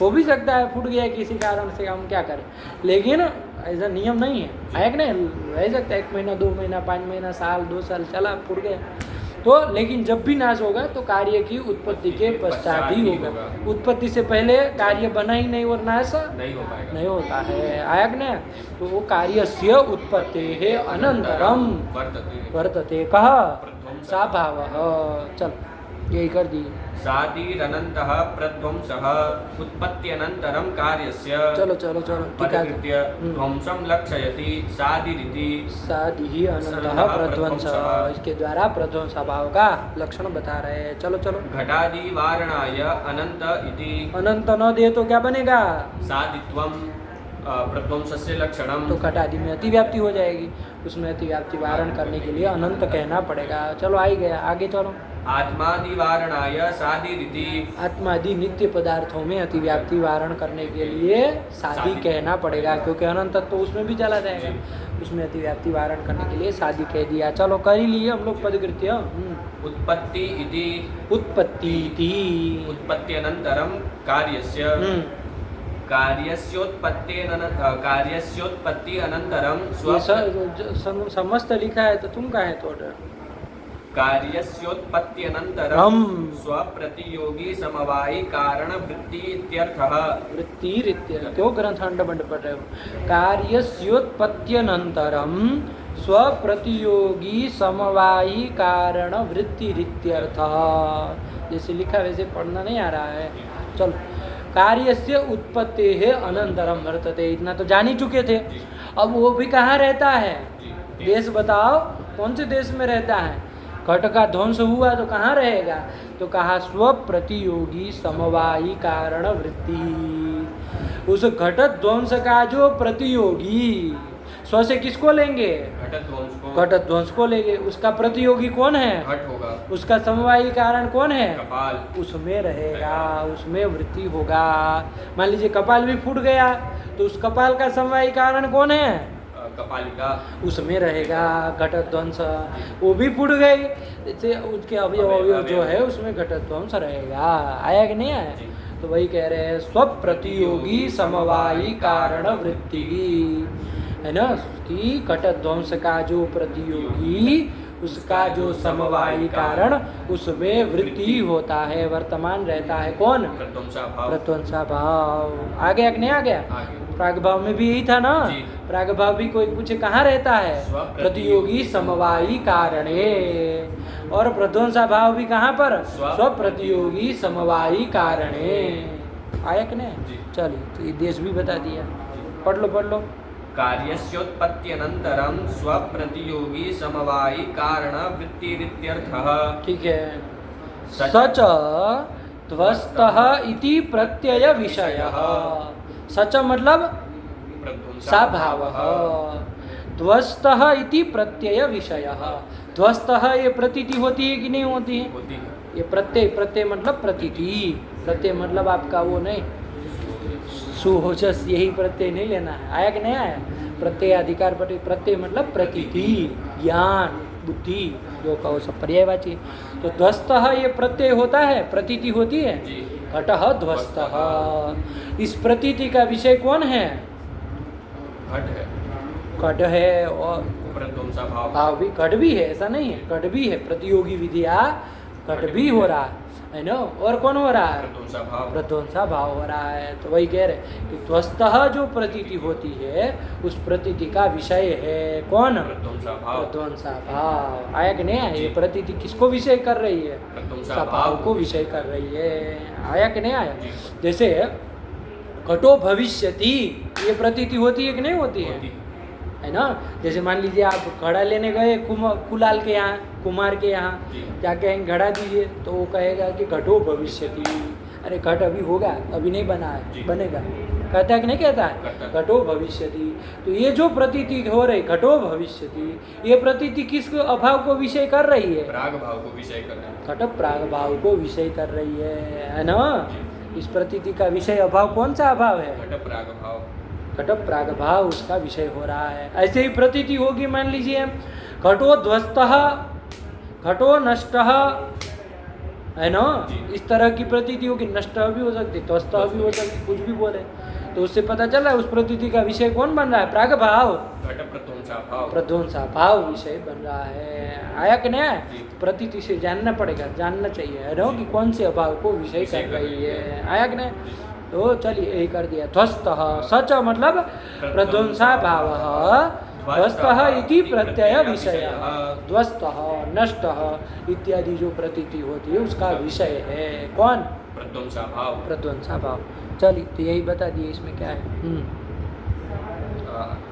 [SPEAKER 1] हो भी सकता है फूट गया किसी कारण से, हम क्या करें, लेकिन ऐसा नियम नहीं है। है कि नहीं? रह सकता है 1 महीना, 2 महीना, 5 महीना, साल, 2 साल चला, फूट गया तो, लेकिन जब भी नाश होगा तो कार्य की उत्पत्ति के पश्चात ही होगा। उत्पत्ति से पहले कार्य बना ही नहीं और नाश
[SPEAKER 2] नहीं हो पाएगा,
[SPEAKER 1] नहीं होता है। आयक ने, तो वो कार्यस्य उत्पत्तेः अनंतरम वर्तते। कहा सा भाव। चल, यही कर दी।
[SPEAKER 2] सादिरनन्तः प्रध्वंसः उत्पत्त्यनन्तरं कार्यस्य।
[SPEAKER 1] चलो चलो चलो, ठीक है।
[SPEAKER 2] पदकृत्य ध्वंसं लक्षयति सादिरिति।
[SPEAKER 1] सादिः अनन्तः प्रध्वंसः, इसके द्वारा प्रध्वंसा भाव का लक्षण बता रहे हैं। चलो चलो।
[SPEAKER 2] घटादि वारणाय अनंत इति।
[SPEAKER 1] अनंत न दे तो क्या बनेगा?
[SPEAKER 2] सादित्वम प्रध्वंसस्य लक्षणम।
[SPEAKER 1] तो घटादि में अतिव्याप्ति हो जाएगी, उसमें अतिव्याप्ति वारण करने के लिए अनंत कहना पड़ेगा। चलो, आ ही गया, आगे चलो।
[SPEAKER 2] आत्मादि वारणाय सादिरिति।
[SPEAKER 1] आत्मादि नित्य पदार्थों में अतिव्याप्ति वारण करने के लिए सादि कहना पड़ेगा, क्योंकि अनंत तो उसमें भी चला जाएगा, उसमें अतिव्याप्ति वारण करने के लिए सादि कह दिया। चलो, कर ही लिए हम लोग पदकृत्य।
[SPEAKER 2] उत्पत्ति इति।
[SPEAKER 1] उत्पत्ति इति।
[SPEAKER 2] उत्पत्त्यनन्तरं कार्यस्य। कार्यस्योत्पत्ति अनन्तरं
[SPEAKER 1] समस्त लिखा है तो तुम कहे तो
[SPEAKER 2] कार्यस्योत्पत्त्यनन्तरं स्वप्रतियोगी समवायी कारण वृत्ति इत्यर्थः।
[SPEAKER 1] वृत्ति इत्यर्थः, क्यों ग्रंथांड बंड पढ़ रहे हो? कार्यस्योत्पत्त्यनन्तरं स्वप्रतियोगी समवायी कारण वृत्ति इत्यर्थः। जैसे लिखा वैसे पढ़ना नहीं आ रहा है। चलो, कार्यस्य उत्पत्तेः अनंतरम वर्तते, इतना तो जान ही चुके थे। अब वो भी कहाँ रहता है? देश बताओ, कौन से देश में रहता है? घट का ध्वंस हुआ तो कहाँ रहेगा? तो कहा स्वप्रतियोगी समवायी कारण वृत्ति। उस घट ध्वंस का जो प्रतियोगी, स्व से किसको लेंगे? घट ध्वंस को लेंगे। उसका प्रतियोगी कौन है?
[SPEAKER 2] घट होगा।
[SPEAKER 1] उसका समवायी कारण कौन है?
[SPEAKER 2] कपाल।
[SPEAKER 1] उसमें रहेगा, उसमें वृत्ति होगा। मान लीजिए कपाल भी फूट गया तो उस कपाल का समवायी कारण कौन है?
[SPEAKER 2] कपालिका।
[SPEAKER 1] उसमें रहेगा घट ध्वंस। वो भी फूट गई, उसके अवयव जो है उसमें घट ध्वंस रहेगा। आया कि नहीं आया? तो वही कह रहे हैं, स्वप्रतियोगी समवायी कारण वृत्ति, है ना, कि घट ध्वंस का जो प्रतियोगी, उसका जो समवायी कारण, उसमें वृत्ति होता है, वर्तमान रहता है। कौन? प्रध्वंसा भाव। आ गया कि नहीं आ गया? प्राग भाव में भी यही था ना। प्राग भाव भी कोई पूछे कहाँ रहता है? प्रतियोगी समवायी कारणे। और प्रध्वंसा भाव भी कहाँ पर? स्वप्रतियोगी समवायी कारणे। आया कि नहीं? चलिए, तो ये देश भी बता दिया। पढ़ लो पढ़ लो।
[SPEAKER 2] कार्यस्योत्पत्त्यनन्तरं स्वप्रतियोगी समवायी कारण वृत्तिरित्यर्थः।
[SPEAKER 1] ठीक है। सच ध्वस्तः इति प्रत्यय विषयः। सच मतलब सा भावः। ध्वस्तः इति प्रत्यय विषयः। ध्वस्तः ये प्रतीति होती है कि नहीं होती है? ये प्रत्यय, प्रत्यय मतलब प्रतीति, प्रत्यय मतलब आपका वो नहीं सुहोजस, यही प्रत्यय नहीं लेना है। आया कि नहीं आया? प्रत्यय अधिकार प्रत्यय मतलब प्रतीति, ज्ञान, बुद्धि, जो कहो सब पर्यायवाची। तो ध्वस्तः ये प्रत्यय होता है, प्रतीति होती है। घटः ध्वस्तः, इस प्रतीति का विषय कौन है?
[SPEAKER 2] घट है,
[SPEAKER 1] घट है, और
[SPEAKER 2] प्रध्वंसा भाव,
[SPEAKER 1] भाव भी, घट भी है, ऐसा नहीं है, घट भी है, प्रतियोगी विधिया घट भी हो रहा है ना। और कौन हो रहा है?
[SPEAKER 2] प्रध्वंसा भाव,
[SPEAKER 1] प्रध्वंसा भाव हो रहा है। तो वही कह रहे कि ध्वस्तः जो प्रतीति होती है उस प्रतीति का विषय है कौन?
[SPEAKER 2] प्रध्वंसा भाव,
[SPEAKER 1] प्रध्वंसा भाव। आया कि नहीं आया? ये प्रतीति किसको विषय कर रही है?
[SPEAKER 2] प्रध्वंसा
[SPEAKER 1] भाव को विषय कर रही है। आया कि नहीं आया? जैसे घटो भविष्यति, ये प्रतीति होती है कि नहीं होती है ना। जैसे मान लीजिए आप घड़ा लेने गए कुलाल के यहाँ, कुमार के यहाँ, जाके घड़ा दीजिए तो वो कहेगा कि घटो भविष्यति। अरे घट अभी होगा, अभी नहीं बना है, बनेगा। कहता है कि नहीं कहता है? घटो भविष्यति। तो ये जो प्रतीति हो रही घटो भविष्यति, ये प्रतीति किस अभाव को विषय कर रही है?
[SPEAKER 2] प्राग भाव को विषय कर रही है।
[SPEAKER 1] घट प्राग भाव को विषय कर रही है ना। इस प्रतीति का विषय अभाव कौन सा अभाव है?
[SPEAKER 2] घट प्राग भाव,
[SPEAKER 1] घट प्राग भाव उसका विषय हो रहा है। ऐसे ही प्रतीति होगी, मान लीजिए घटो ध्वस्तः, घटो नष्टः, है ना। इस तरह की प्रतीति होगी, नष्ट भी हो सकती, ध्वस्तः भी हो सकती, कुछ भी बोले। तो उससे पता चल रहा है उस प्रतीति का विषय कौन बन रहा है? प्राग भाव,
[SPEAKER 2] घट प्रध्वंसा भाव,
[SPEAKER 1] प्रध्वंसा भाव विषय बन रहा है। आया कि नहीं आया? प्रतीति से जानना पड़ेगा, जानना चाहिए, है ना, कि कौन से अभाव को विषय कर रही है। आया कि नहीं? तो चलिए यही कर दिया। ध्वस्तः सच मतलब प्रध्वंसा भावः, ध्वस्तः इति प्रत्यय विषय, ध्वस्तः नष्टः इत्यादि जो प्रतीति होती है उसका विषय है कौन?
[SPEAKER 2] प्रध्वंसा भाव,
[SPEAKER 1] प्रध्वंसा भाव। चलिए तो यही बता दिए, इसमें क्या है।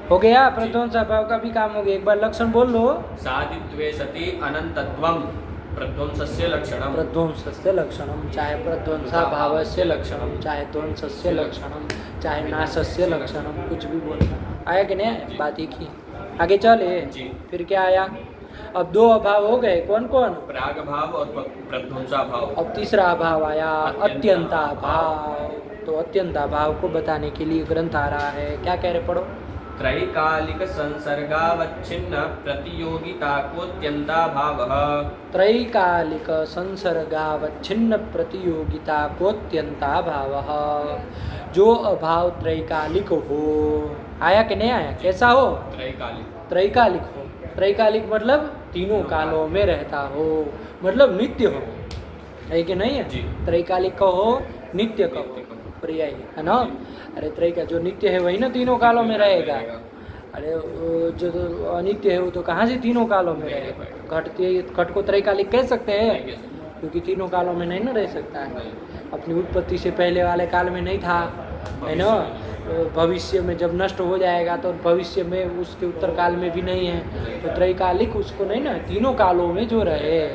[SPEAKER 1] हो गया, प्रध्वंसा भाव का भी काम हो गया। एक बार लक्षण बोल लो।
[SPEAKER 2] सादित्वे सति अनंतत्वम प्रध्वंसस्य लक्षणम,
[SPEAKER 1] प्रध्वंसस्य लक्षणम, चाहे प्रध्वंसा भावस्य लक्षणम, चाहे ध्वंसस्य लक्षणम, चाहे नाशस्य लक्षणम, कुछ भी बोलना। आया कि नहीं? बात एक ही। आगे चले, फिर क्या आया? अब दो अभाव हो गए, कौन कौन?
[SPEAKER 2] प्राग भाव और प्रध्वंसा भाव।
[SPEAKER 1] अब तीसरा अभाव आया, अत्यंता भाव। तो अत्यंता भाव को बताने के लिए ग्रंथ आ रहा है। क्या कह रहे, पढ़ो।
[SPEAKER 2] त्रैकालिक संसर्गावच्छिन्न प्रतियोगिता कोत्यंता भावः,
[SPEAKER 1] त्रैकालिक संसर्गावच्छिन्न प्रतियोगिता कोत्यंता भावः। जो अभाव त्रैकालिक हो, आया कि नहीं आया? कैसा हो?
[SPEAKER 2] त्रैकालिक,
[SPEAKER 1] त्रैकालिक हो। त्रैकालिक मतलब तीनों कालों में रहता हो, मतलब नित्य हो, है कि नहीं है? त्रैकालिक कहो, नित्य कहो, पर्याय है ना। अरे त्रैका जो नित्य है वही ना तीनों कालों में रहेगा। अरे जो अनित्य है वो तो कहाँ से तीनों कालों में रहेगा? घट को त्रैकालिक कह सकते हैं, क्योंकि तीनों कालों में नहीं ना रह सकता है। अपनी उत्पत्ति से पहले वाले काल में नहीं था, है ना। भविष्य में जब नष्ट हो जाएगा तो भविष्य में उसके उत्तर काल में भी नहीं है। तो त्रैकालिक उसको नहीं ना, तीनों कालों में जो रहे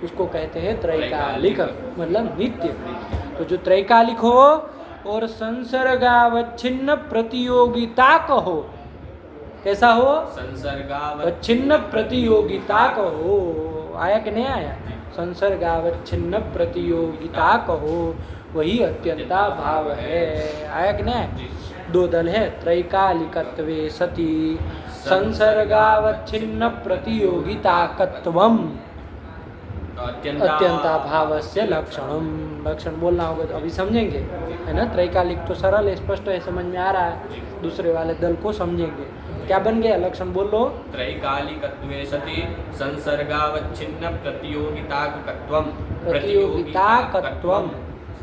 [SPEAKER 1] उसको कहते हैं त्रैकालिक, मतलब नित्य। तो जो त्रैकालिक हो और संसर्गावच्छिन्न प्रतियोगिता कहो, कैसा हो? संसर्गावच्छिन्न प्रतियोगिता कहो। आया कि नहीं आया? संसर्गावच्छिन्न प्रतियोगिता कहो, वही अत्यंता भाव है। आया कि नहीं? दो दल है, त्रैकालिकत्वे सति संसर्गावच्छिन्न प्रतियोगिताकत्वम अत्यंता भावस्य लक्षणम। लक्षण बोलना होगा तो अभी समझेंगे, है ना। त्रैकालिक तो सरल है, स्पष्ट है, समझ में आ रहा है। दूसरे वाले दल को समझेंगे। क्या बन गया? लक्षण बोल लो।
[SPEAKER 2] त्रैकालिकत्वे सति संसर्गावच्छिन्न प्रतियोगिताकत्वम,
[SPEAKER 1] प्रतियोगिताकत्वम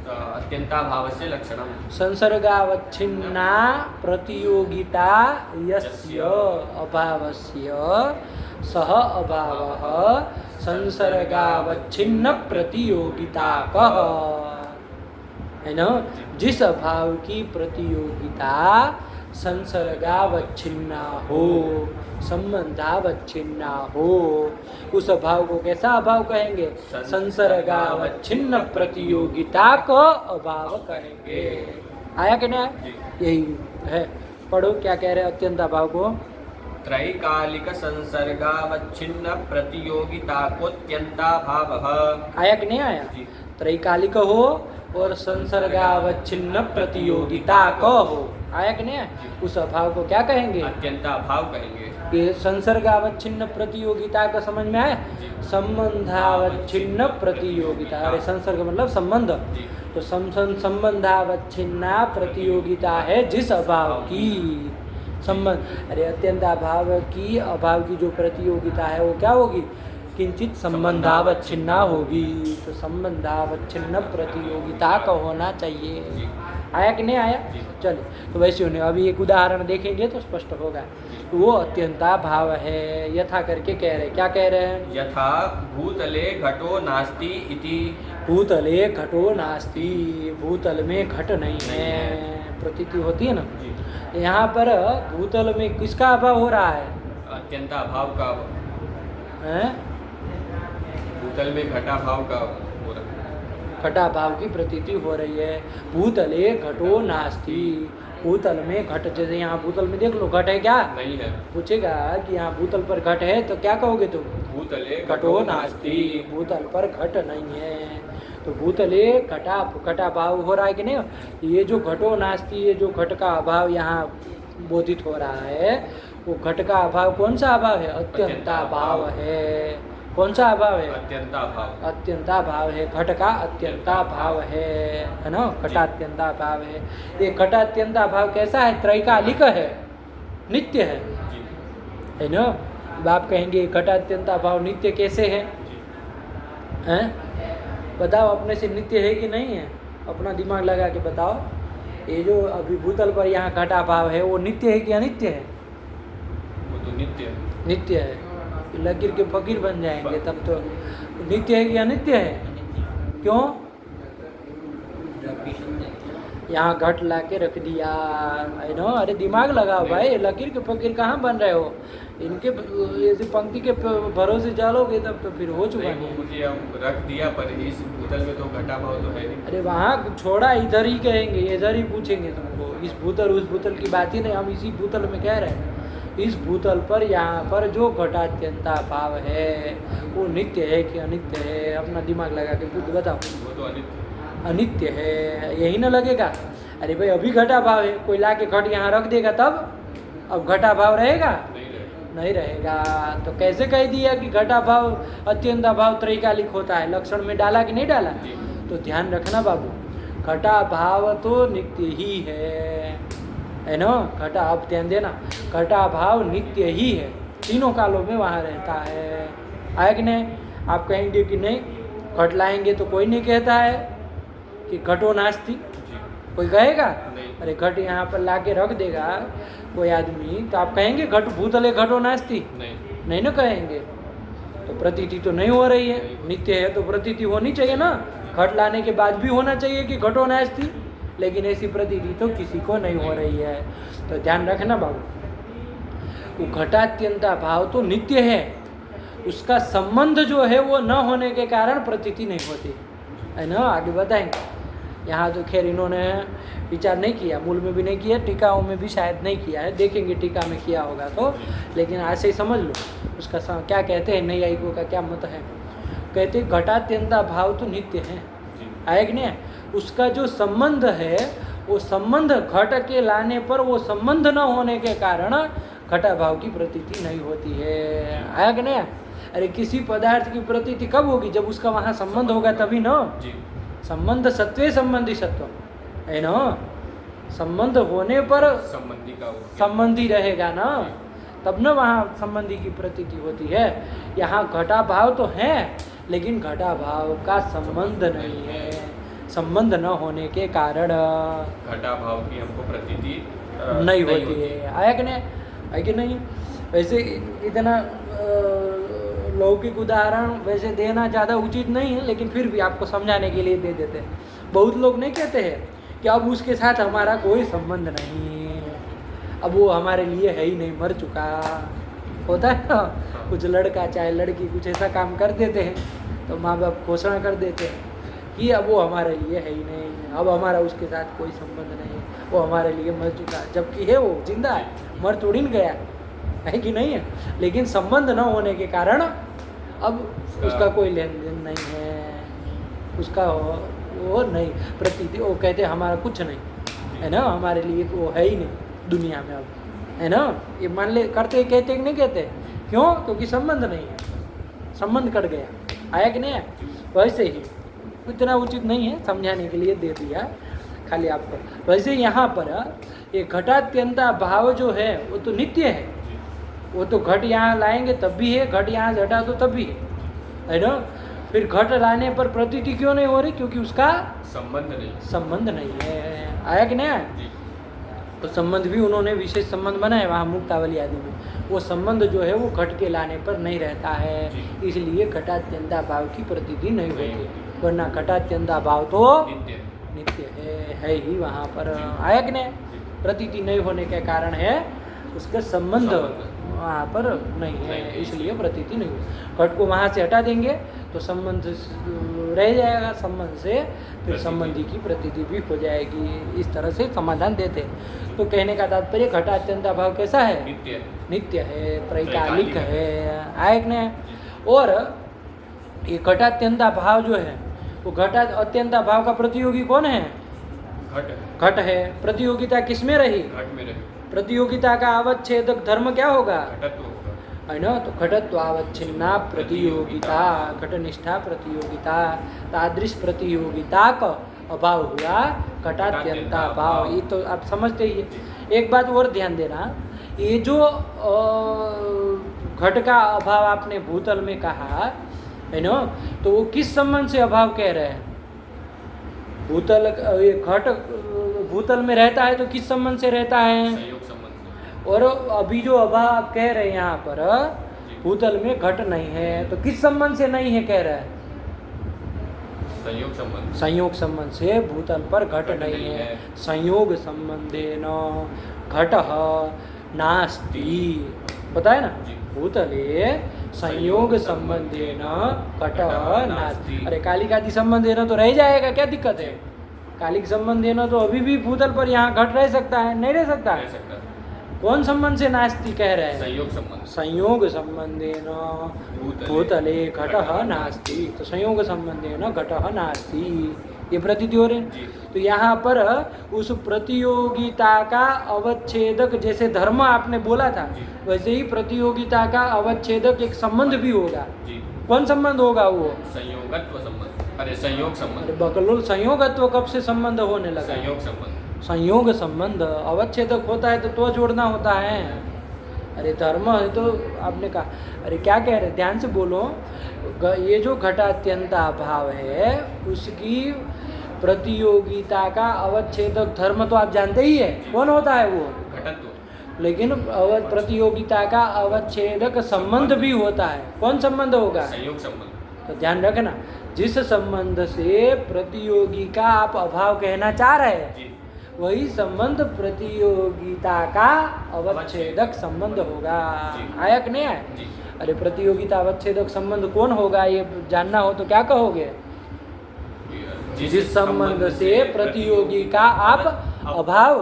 [SPEAKER 2] अत्यंता भावस्य लक्षणम।
[SPEAKER 1] संसर्गावच्छिन्ना प्रतियोगिता यस्य अभावस्य सह अभावः संसर्गावच्छिन्न प्रतियोगिता कह, है ना। जिस अभाव की प्रतियोगिता संसर्गावच्छिन्ना हो, संबंधावच्छिन्ना हो, उस अभाव को कैसा अभाव कहेंगे? संसर्गावच्छिन्न प्रतियोगिता का अभाव कहेंगे। आया कि नहीं? यही है। पढ़ो क्या कह रहे हैं अत्यंत अभाव को।
[SPEAKER 2] त्रैकालिक संसर्गावच्छिन्न प्रतियोगिता भाव।
[SPEAKER 1] आया कि नहीं आया?
[SPEAKER 2] जी।
[SPEAKER 1] त्रैकालिक हो और संसर्गावच्छिन्न प्रतियोगिता का हो, आया कि नहीं आया? उस अभाव को क्या कहेंगे?
[SPEAKER 2] अत्यंताभाव कहेंगे।
[SPEAKER 1] ये संसर्गावच्छिन्न प्रतियोगिता का समझ में आया? संबंधावच्छिन्न प्रतियोगिता, अरे संसर्ग मतलब संबंध, तो संबंधावच्छिन्ना प्रतियोगिता है जिस अभाव की संबंध, अरे अत्यंताभाव की अभाव की जो प्रतियोगिता है वो क्या होगी? किंचित संबंधावच्छिन्ना होगी। तो संबंधावच्छिन्न प्रतियोगिता का होना चाहिए। आया कि नहीं आया? चलिए, तो वैसे होने अभी एक उदाहरण देखेंगे तो स्पष्ट होगा। वो अत्यंता भाव है, यथा करके कह रहे, क्या कह रहे हैं?
[SPEAKER 2] यथा भूतले घटो नास्ति इति।
[SPEAKER 1] भूतले घटो नास्ति, भूतल में घट नहीं है, प्रतीति होती है ना। यहाँ पर भूतल में किसका अभाव हो रहा है?
[SPEAKER 2] अत्यंताभाव का
[SPEAKER 1] हैं?
[SPEAKER 2] भूतल में घटाभाव का हो रहा है।
[SPEAKER 1] घटाभाव की प्रतीति हो रही है। भूतले घटो नास्ति, भूतल में घट, जैसे यहाँ भूतल में देख लो घट है क्या? नहीं है। पूछेगा कि यहाँ भूतल पर घट है तो क्या कहोगे तुम?
[SPEAKER 2] भूतले
[SPEAKER 1] घटो नास्ति, भूतल पर घट नहीं है। तो भूतले घटा भाव हो रहा है कि नहीं? ये जो घटो नास्ति, ये जो घट का अभाव यहाँ बोधित हो रहा है, वो घट का अभाव कौन सा अभाव है? अत्यंता भाव है। कौन सा अभाव है?
[SPEAKER 2] अत्यंताभाव।
[SPEAKER 1] अत्यंताभाव है, घट का अत्यंताभाव है ना, घटात्यंताभाव है। ये घटात्यंताभाव कैसा है? त्रैकालिक है, नित्य है ना। अब आप कहेंगे घटात्यंताभाव नित्य कैसे है? हैं? बताओ, अपने से नित्य है कि नहीं है? अपना दिमाग लगा के बताओ। ये जो अभी भूतल पर यहाँ घटाभाव है वो नित्य है कि अनित्य है?
[SPEAKER 2] वो तो नित्य है।
[SPEAKER 1] नित्य है। लकीर के फकीर बन जाएंगे तब तो। नित्य है कि अनित्य है? क्यों? यहाँ घट ला के रख दिया है ना। अरे दिमाग लगाओ भाई, लकीर के फकीर कहाँ बन रहे हो? इनके ऐसे पंक्ति के भरोसे चलोगे तब तो फिर हो चुका नहीं।
[SPEAKER 2] मुझे रख दिया, पर इस भूतल में तो घटाभाव तो है नहीं।
[SPEAKER 1] अरे वहाँ छोड़ा, इधर ही कहेंगे, इधर ही पूछेंगे तुमको। इस भूतल उस भूतल की बात ही नहीं, हम इसी भूतल में कह रहे हैं। इस भूतल पर यहाँ पर जो घटात्यंता भाव है वो नित्य है कि अनित्य है? अपना दिमाग लगा के खुद बताओ।
[SPEAKER 2] वो तो
[SPEAKER 1] अनित्य है, यही ना लगेगा? अरे भाई अभी घटा भाव है, कोई ला के घट यहाँ रख देगा तब अब घटा भाव रहेगा? नहीं रहेगा। तो कैसे कह दिया कि घटा भाव अत्यंत भाव त्रैकालिक होता है? लक्षण में डाला कि नहीं डाला? तो ध्यान रखना बाबू, घटा भाव तो नित्य ही है ना। घटा, आप ध्यान देना, घटा भाव नित्य ही है, तीनों कालों में वहाँ रहता है। आया कि नहीं? आप कहेंगे कि नहीं, घट लाएंगे तो कोई नहीं कहता है कि घटो नास्ति, कोई कहेगा? अरे घट यहाँ पर ला के रख देगा कोई आदमी तो आप कहेंगे घट भूतले घटो नास्ति? नहीं ना कहेंगे। तो प्रतीति तो नहीं हो रही है। नित्य है तो प्रतीति होनी चाहिए ना। घट लाने के बाद भी होना चाहिए कि घटो नास्ति, लेकिन ऐसी प्रतीति तो किसी को नहीं हो रही है। तो ध्यान रखना बाबू, वो घटात्यंता भाव तो नित्य है, उसका संबंध जो है वो न होने के कारण प्रतीति नहीं होती है ना। आगे बताएंगे। यहाँ तो खैर इन्होंने विचार नहीं किया, मूल में भी नहीं किया, टीकाओं में भी शायद नहीं किया है, देखेंगे टीका में किया होगा तो। लेकिन ऐसे ही समझ लो उसका क्या कहते हैं, नैयायिकों का क्या मत है। कहते घटात्यंता भाव तो नित्य है, आया कि नहीं? उसका जो संबंध है वो संबंध घट के लाने पर वो संबंध न होने के कारण घटा भाव की प्रतीति नहीं होती है। आया कि नहीं? अरे किसी पदार्थ की प्रतीति कब होगी? जब उसका वहाँ संबंध होगा तभी ना। संबंध सत्वे संबंधी सत्व है ना। संबंध होने पर संबंधी रहेगा ना, तब न वहाँ संबंधी की प्रतीति होती है। यहाँ घटा भाव तो है लेकिन घटा भाव का संबंध नहीं है, संबंध न होने के कारण
[SPEAKER 2] घटा भाव की हमको प्रतीति
[SPEAKER 1] नहीं होती है। आया कि नहीं? है कि नहीं? वैसे इतना लौकिक उदाहरण वैसे देना ज़्यादा उचित नहीं है, लेकिन फिर भी आपको समझाने के लिए दे देते हैं। बहुत लोग नहीं कहते हैं कि अब उसके साथ हमारा कोई संबंध नहीं, अब वो हमारे लिए है ही नहीं, मर चुका। होता है ना, कुछ लड़का चाहे लड़की कुछ ऐसा काम कर देते हैं तो माँ बाप घोषणा कर देते हैं कि अब वो हमारे लिए है ही नहीं, अब हमारा उसके साथ कोई संबंध नहीं, वो हमारे लिए मर चुका। जबकि है वो जिंदा है, मर थोड़ी न गया है कि नहीं है? लेकिन संबंध न होने के कारण अब उसका कोई लेन देन नहीं है, उसका वो नहीं प्रतीति, वो कहते हमारा कुछ नहीं है ना, हमारे लिए वो है ही नहीं दुनिया में अब, है ना? ये मान ले करते कहते कि नहीं कहते, क्यों? क्योंकि संबंध नहीं है, संबंध कट गया, आया कि नहीं? वैसे ही इतना उचित नहीं है, समझाने के लिए दे दिया खाली आपको। वैसे यहाँ पर ये घटात्यंता भाव जो है वो तो नित्य है, वो तो घट यहाँ लाएंगे तब भी है, घट यहाँ से हटा दो तब भी है ना? फिर घट लाने पर प्रतीति क्यों नहीं हो रही? क्योंकि उसका संबंध नहीं है, आया कि नहीं? तो संबंध भी उन्होंने विशेष संबंध बनाए वहाँ मुक्तावली आदि में, वो संबंध जो है वो घट के लाने पर नहीं रहता है, इसलिए घटात्यंता भाव की प्रतीति नहीं होती, वरना घटात्यंता भाव तो नित्य है ही वहाँ पर, आया कि नहीं? प्रतीति नहीं होने के कारण है उसका संबंध वहाँ पर नहीं है, इसलिए प्रतीति नहीं हो। घट को वहाँ से हटा देंगे तो संबंध रह जाएगा, संबंध से फिर संबंधी की प्रतीति भी हो जाएगी। इस तरह से समाधान देते हैं। तो कहने का तात्पर्य घटात्यंता भाव कैसा है? नित्य है, त्रैकालिक है, आया कि नहीं? और ये घटात्यंता भाव जो है वो घटात्यंता भाव का प्रतियोगी कौन है? घट है। प्रतियोगिता किसमें रही?
[SPEAKER 2] घट में रही।
[SPEAKER 1] प्रतियोगिता का अवच्छेदक धर्म क्या होगा?
[SPEAKER 2] घटत्व होगा,
[SPEAKER 1] है ना? तो घटत्वावच्छिन्ना प्रतियोगिता, घटनिष्ठा प्रतियोगिता, तादृश प्रतियोगिता का अभाव हुआ घटात्यंता भाव। ये तो आप समझते ही है। एक बात और ध्यान देना, ये जो घट का अभाव आपने भूतल में कहा है ना, तो वो किस संबंध से अभाव कह रहे हैं? भूतल, ये घट भूतल में रहता है तो किस संबंध से रहता है?
[SPEAKER 2] संयोग संबंध।
[SPEAKER 1] और अभी जो अभाव आप कह रहे हैं यहाँ पर भूतल में घट नहीं है, तो किस संबंध से नहीं है कह रहे हैं?
[SPEAKER 2] संयोग संबंध।
[SPEAKER 1] संयोग संबंध से भूतल पर घट नहीं है। संयोग संबंधेन घटः नास्ति, पता है ना? भूतले संयोग संबंधेन घटः नास्ति। अरे कालिक आदि संबंधेन तो रह जाएगा, क्या दिक्कत है? कालिक संबंधेन तो अभी भी भूतल पर यहाँ घट रह सकता है, नहीं रह सकता है? कौन संबंध से नास्ति कह रहे हैं?
[SPEAKER 2] संयोग संबंध।
[SPEAKER 1] संयोग संबंधेन भूतले घटः नास्ति, तो संयोग संबंधेन घटः नास्ति, ये प्रतीति हो रही। तो यहाँ पर उस प्रतियोगिता का अवच्छेदक, जैसे धर्म आपने बोला था वैसे ही प्रतियोगिता का अवच्छेदक एक संबंध भी होगा। कौन संबंध होगा वो?
[SPEAKER 2] संयोगत्व संबंध। अरे संयोग संबंध।
[SPEAKER 1] अरे बकलोल, संयोगत्व कब से संबंध होने लगा?
[SPEAKER 2] संयोग संबंध।
[SPEAKER 1] संयोग संबंध अवच्छेदक होता है तो जोड़ना होता है। अरे धर्म है तो आपने कहा, अरे क्या कह रहे, ध्यान से बोलो। ये जो घटात्यंता भाव है उसकी प्रतियोगिता का अवच्छेदक धर्म तो आप जानते ही है, कौन होता है वो?
[SPEAKER 2] घटत्व।
[SPEAKER 1] लेकिन प्रतियोगिता का अवच्छेदक संबंध भी होता है, कौन संबंध होगा?
[SPEAKER 2] संयोग संबंध।
[SPEAKER 1] तो ध्यान रखना, जिस संबंध से प्रतियोगी का आप अभाव कहना चाह रहे हैं वही संबंध प्रतियोगिता का अवच्छेदक संबंध होगा, आया कि नहीं आया? अरे प्रतियोगिता अवच्छेदक संबंध कौन होगा ये जानना हो तो क्या कहोगे? जिस संबंध से प्रतियोगी का आप अभाव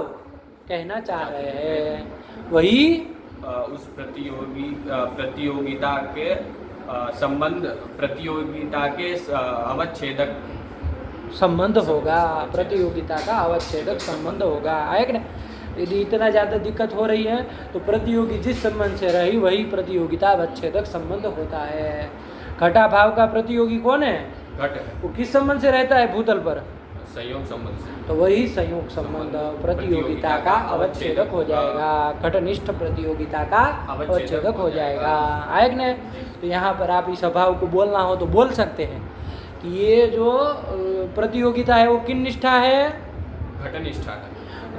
[SPEAKER 1] कहना चाह रहे हैं वही
[SPEAKER 2] उस प्रतियोगिता के संबंध, प्रतियोगिता के अवच्छेदक
[SPEAKER 1] संबंध होगा, प्रतियोगिता का अवच्छेदक संबंध होगा, आया कि नहीं? यदि इतना ज़्यादा दिक्कत हो रही है तो प्रतियोगी जिस संबंध से रही वही प्रतियोगिता अवच्छेदक संबंध होता है। घटा भाव का प्रतियोगी कौन है?
[SPEAKER 2] घट।
[SPEAKER 1] वो किस संबंध से रहता है भूतल पर?
[SPEAKER 2] संयोग संबंध से।
[SPEAKER 1] तो वही संयोग संबंध प्रतियोगिता का अवच्छेदक हो जाएगा, घटनिष्ठ प्रतियोगिता का अवच्छेदक हो जाएगा, आया कि नहीं? तो यहाँ पर आप इस अभाव को बोलना हो तो बोल सकते हैं कि ये जो प्रतियोगिता है वो किन निष्ठा है?
[SPEAKER 2] घटनिष्ठा है।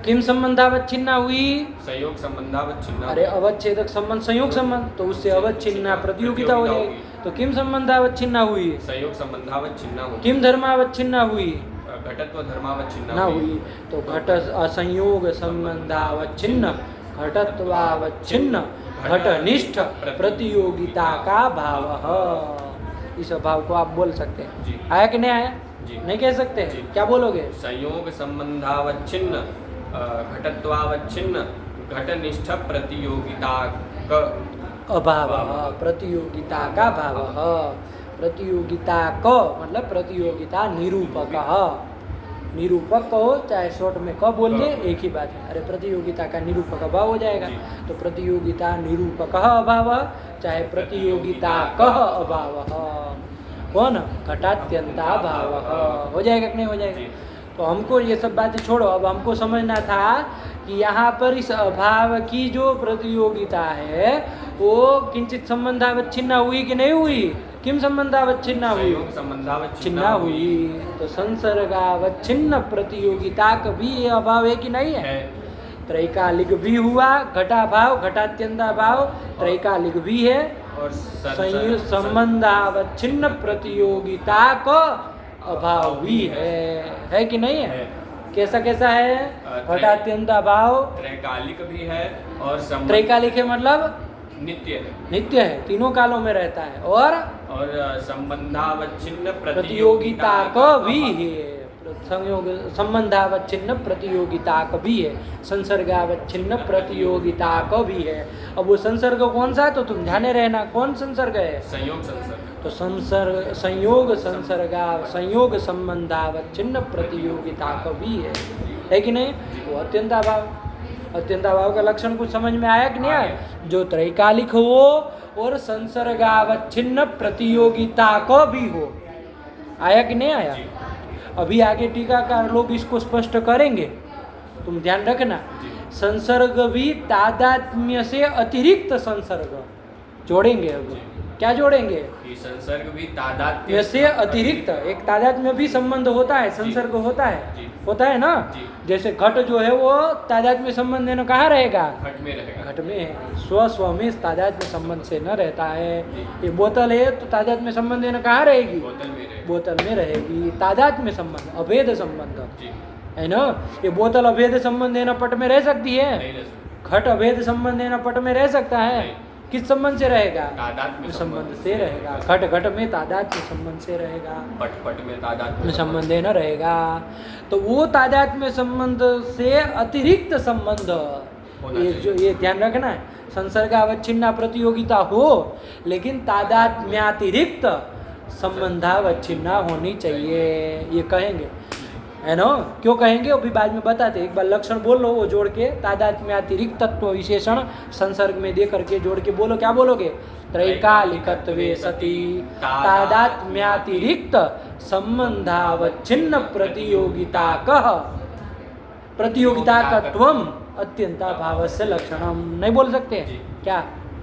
[SPEAKER 1] किम संबंधावच्छिन्ना हुई?
[SPEAKER 2] संयोग संबंधावच्छिन्ना।
[SPEAKER 1] अरे अवच्छेदक संबंध संयोग संबंध, तो उससे अवच्छिन्ना प्रतियोगिता हो जाएगी। तो किम संबंधावच्छिन्ना हुई?
[SPEAKER 2] संयोग संबंधावच्छिन्ना हुई।
[SPEAKER 1] किम धर्मावच्छिन्ना हुई?
[SPEAKER 2] घटत्व धर्मावच्छिन्ना
[SPEAKER 1] हुई। तो घट असंयोग संबंधावच्छिन्न घटत्वावच्छिन्न घटनिष्ठ प्रतियोगिता का भाव, इस भाव को आप बोल सकते हैं, आया कि नहीं आया? नहीं कह सकते? क्या बोलोगे?
[SPEAKER 2] संयोग संबंधावच्छिन्न घटत्वावच्छिन्न घटनिष्ठ प्रतियोगिता क
[SPEAKER 1] अभाव, प्रतियोगिता का भाव, प्रतियोगिता क मतलब प्रतियोगिता निरूपक, निरूपक कहो चाहे शॉर्ट में क बोल ले एक ही बात है। अरे प्रतियोगिता का निरूपक अभाव हो जाएगा, तो प्रतियोगिता निरूपक अभाव चाहे प्रतियोगिता कह अभाव, कौन घटात्यंता भाव हो जाएगा कि नहीं हो जाएगा। तो हमको ये सब बातें छोड़ो, अब हमको समझना था कि यहाँ पर इस अभाव की जो प्रतियोगिता है वो किंचित संबंधावच्छिन्ना हुई कि नहीं हुई, किम संबंधावच्छिन्ना हुई,
[SPEAKER 2] संबंधावच्छिन्ना
[SPEAKER 1] हुई। तो संसर्गावच्छिन्न प्रतियोगिता का भी ये अभाव है कि नहीं है, त्रैकालिक भी हुआ, घटा भाव घटात्यंता भाव त्रैकालिक भी है,
[SPEAKER 2] और
[SPEAKER 1] संबंधावच्छिन्न प्रतियोगिता का अभाव भी है कि नहीं है। कैसा कैसा है, घटात्यंता भाव
[SPEAKER 2] त्रैकालिक भी है और
[SPEAKER 1] त्रैकालिक है मतलब
[SPEAKER 2] नित्य है,
[SPEAKER 1] नित्य है, तीनों कालों में रहता है, और
[SPEAKER 2] संबंधावच्छिन्न
[SPEAKER 1] प्रतियोगिता का भी है, संयोग संबंधावच्छिन्न प्रतियोगिता का भी है, संसर्गावच्छिन्न प्रतियोगिता का भी है। अब वो संसर्ग कौन सा है तो तुम ध्यान रहना, कौन संसर्ग है,
[SPEAKER 2] संयोग संसर्ग।
[SPEAKER 1] तो संसर्ग संयोग संसर्गा संयोग संबंधावच्छिन्न प्रतियोगिता का भी है कि नहीं। वो अत्यंताभाव, अत्यंताभाव का लक्षण कुछ समझ में आया कि नहीं आया, जो त्रैकालिक हो और संसर्गावच्छिन्न प्रतियोगिता का भी हो, आया कि नहीं आया। अभी आगे टीकाकार लोग इसको स्पष्ट करेंगे, तुम ध्यान रखना। संसर्ग भी तादात्म्य से अतिरिक्त संसर्ग जोड़ेंगे। अब क्या जोड़ेंगे,
[SPEAKER 2] संसर्ग भी तादात्म्य
[SPEAKER 1] से अतिरिक्त, एक तादात्म्य भी संबंध होता है, संसर्ग होता है ना। जैसे घट जो है वो तादात्म्य संबंध है ना, कहाँ रहेगा,
[SPEAKER 2] घट में रहेगा,
[SPEAKER 1] घट में है, स्व में तादात्म्य संबंध से न रहता है। ये बोतल है तो तादात्म्य संबंध है ना, कहाँ रहेगी, बोतल में रहेगी। तादात्म्य संबंध अभेद संबंध है ना, ये बोतल अभेद संबंध है ना पट में रह सकती है, घट अभेद संबंध है ना पट में रह सकता है, किस संबंध से रहेगा,
[SPEAKER 2] तादात्म्य
[SPEAKER 1] संबंध से रहेगा। घट घट में तादात्म्य संबंध से रहेगा,
[SPEAKER 2] पट पट में तादात्म्य
[SPEAKER 1] संबंध न रहेगा। तो वो तादात्म्य संबंध से अतिरिक्त संबंध, ये जो ये ध्यान रखना है, संसर्गावच्छिन्ना प्रतियोगिता हो लेकिन तादात्म्यातिरिक्त संबंधावच्छिन्ना होनी चाहिए, ये कहेंगे है ना। क्यों कहेंगे अभी बाद में बताते, एक बार लक्षण बोल लो वो जोड़ के, तादात्म्यातिरिक्त तत्व विशेषण संसर्ग में दे करके जोड़ के बोलो, क्या बोलोगे, त्रैकालिकत्वे सति तादात्म्यातिरिक्त संबंधावच्छिन्न प्रतियोगिता कह प्रतियोगिता तत्वम अत्यंता भावस्य लक्षणम। नहीं बोल सकते क्या,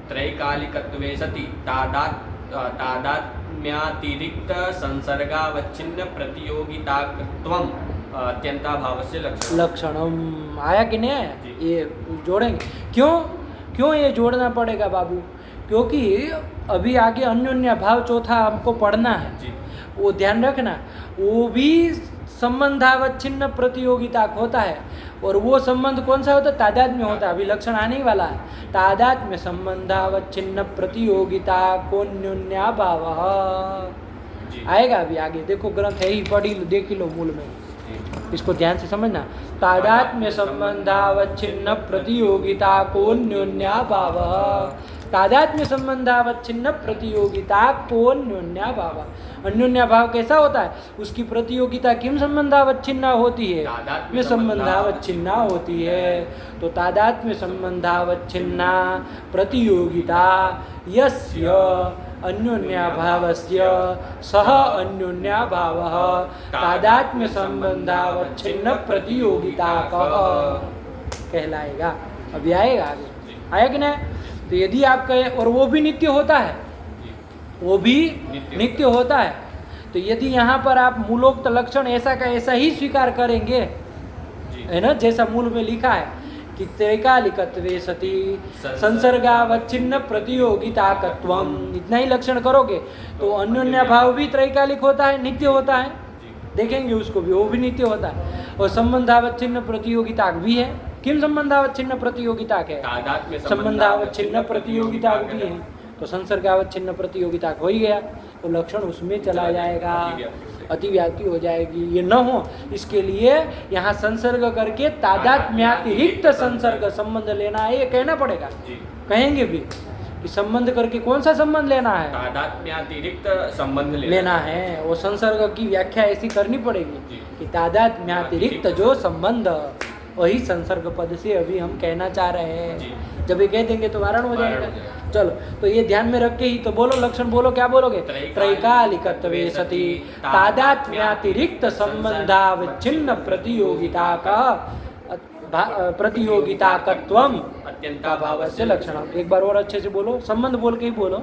[SPEAKER 2] त्रैकालिकत्वे सति तादात्म्यातिरिक्त संसर्गावच्छिन्न प्रतियोगितात्वम अत्यंताभावस्य लक्षणम।
[SPEAKER 1] आया कि नहीं आया, ये जोड़ेंगे। क्यों ये जोड़ना पड़ेगा बाबू, क्योंकि अभी आगे अन्योन्य भाव चौथा हमको पढ़ना है, वो ध्यान रखना। वो भी संबंधावच्छिन्न प्रतियोगिता होता है, और वो संबंध कौन सा होता है, तादात्म्य होता है। अभी लक्षण आने ही वाला है, तादात्म्य संबंधावच्छिन्न प्रतियोगिता कोन्योन्याभाव आएगा अभी आगे। देखो ग्रंथ है ही, पढ़ी लो, देख लो मूल में, इसको ध्यान से समझना। तादात्म्य संबंधावच्छिन्न प्रतियोगिता कोन्योन्याभाव, तादात्म्य संबंधावच्छिन्न प्रतियोगिता कोन्योन्याभाव। अन्योन्याभाव कैसा होता है, उसकी प्रतियोगिता किम संबंधावच्छिन्ना होती है, में संबंधावच्छिन्ना होती है। तो तादात्म्य संबंधावच्छिन्ना प्रतियोगिता यस्य अन्योन्याभावस्य सह अन्योन्याभावः तादात्म्य संबंधावच्छिन्न प्रतियोगिता कहलाएगा। अभी आएगा आगे, आया कि नहीं। तो यदि आप कहें, और वो भी नित्य होता है, वो भी नित्य होता है, तो यदि यहाँ पर आप मूलोक्त लक्षण ऐसा का ऐसा ही स्वीकार करेंगे, है ना, जैसा मूल में लिखा है कि त्रैकालिकत्वे सति संसर्गावच्छिन्न प्रतियोगिताकत्वम, इतना ही लक्षण करोगे तो अन्योन्या भाव भी त्रैकालिक होता है, नित्य होता है, देखेंगे उसको भी, वो भी नित्य होता है। और संबंधावच्छिन्न प्रतियोगिता भी है। किम संबंधावच्छिन्न प्रतियोगिता है, संबंधावच्छिन्न प्रतियोगिता भी है, तो संसर्गावच्छिन्न प्रतियोगिता हो ही गया, तो लक्षण उसमें चला जाएगा, अतिव्याप्ति हो जाएगी। ये न हो इसके लिए यहाँ संसर्ग करके तादात्म्यातिरिक्त संसर्ग संबंध लेना है, ये कहना पड़ेगा। कहेंगे भी कि संबंध करके कौन सा संबंध लेना है,
[SPEAKER 2] तादात्म्यातिरिक्त संबंध
[SPEAKER 1] लेना है। वो संसर्ग की व्याख्या ऐसी करनी पड़ेगी कि तादात्म्यातिरिक्त जो संबंध, वही संसर्ग पद से अभी हम कहना चाह रहे हैं। जब ये कह देंगे तो वारण हो जाएगा। चलो, तो ये ध्यान में रख के ही तो बोलो, लक्षण बोलो, क्या बोलोगे? त्रैकालिकत्वे सति तादात्म्यातिरिक्त संबंधावच्छिन्न प्रतियोगिता का प्रतियोगिताकत्वम अत्यंताभाव से लक्षणम। एक बार और अच्छे से बोलो, संबंध बोल के ही बोलो।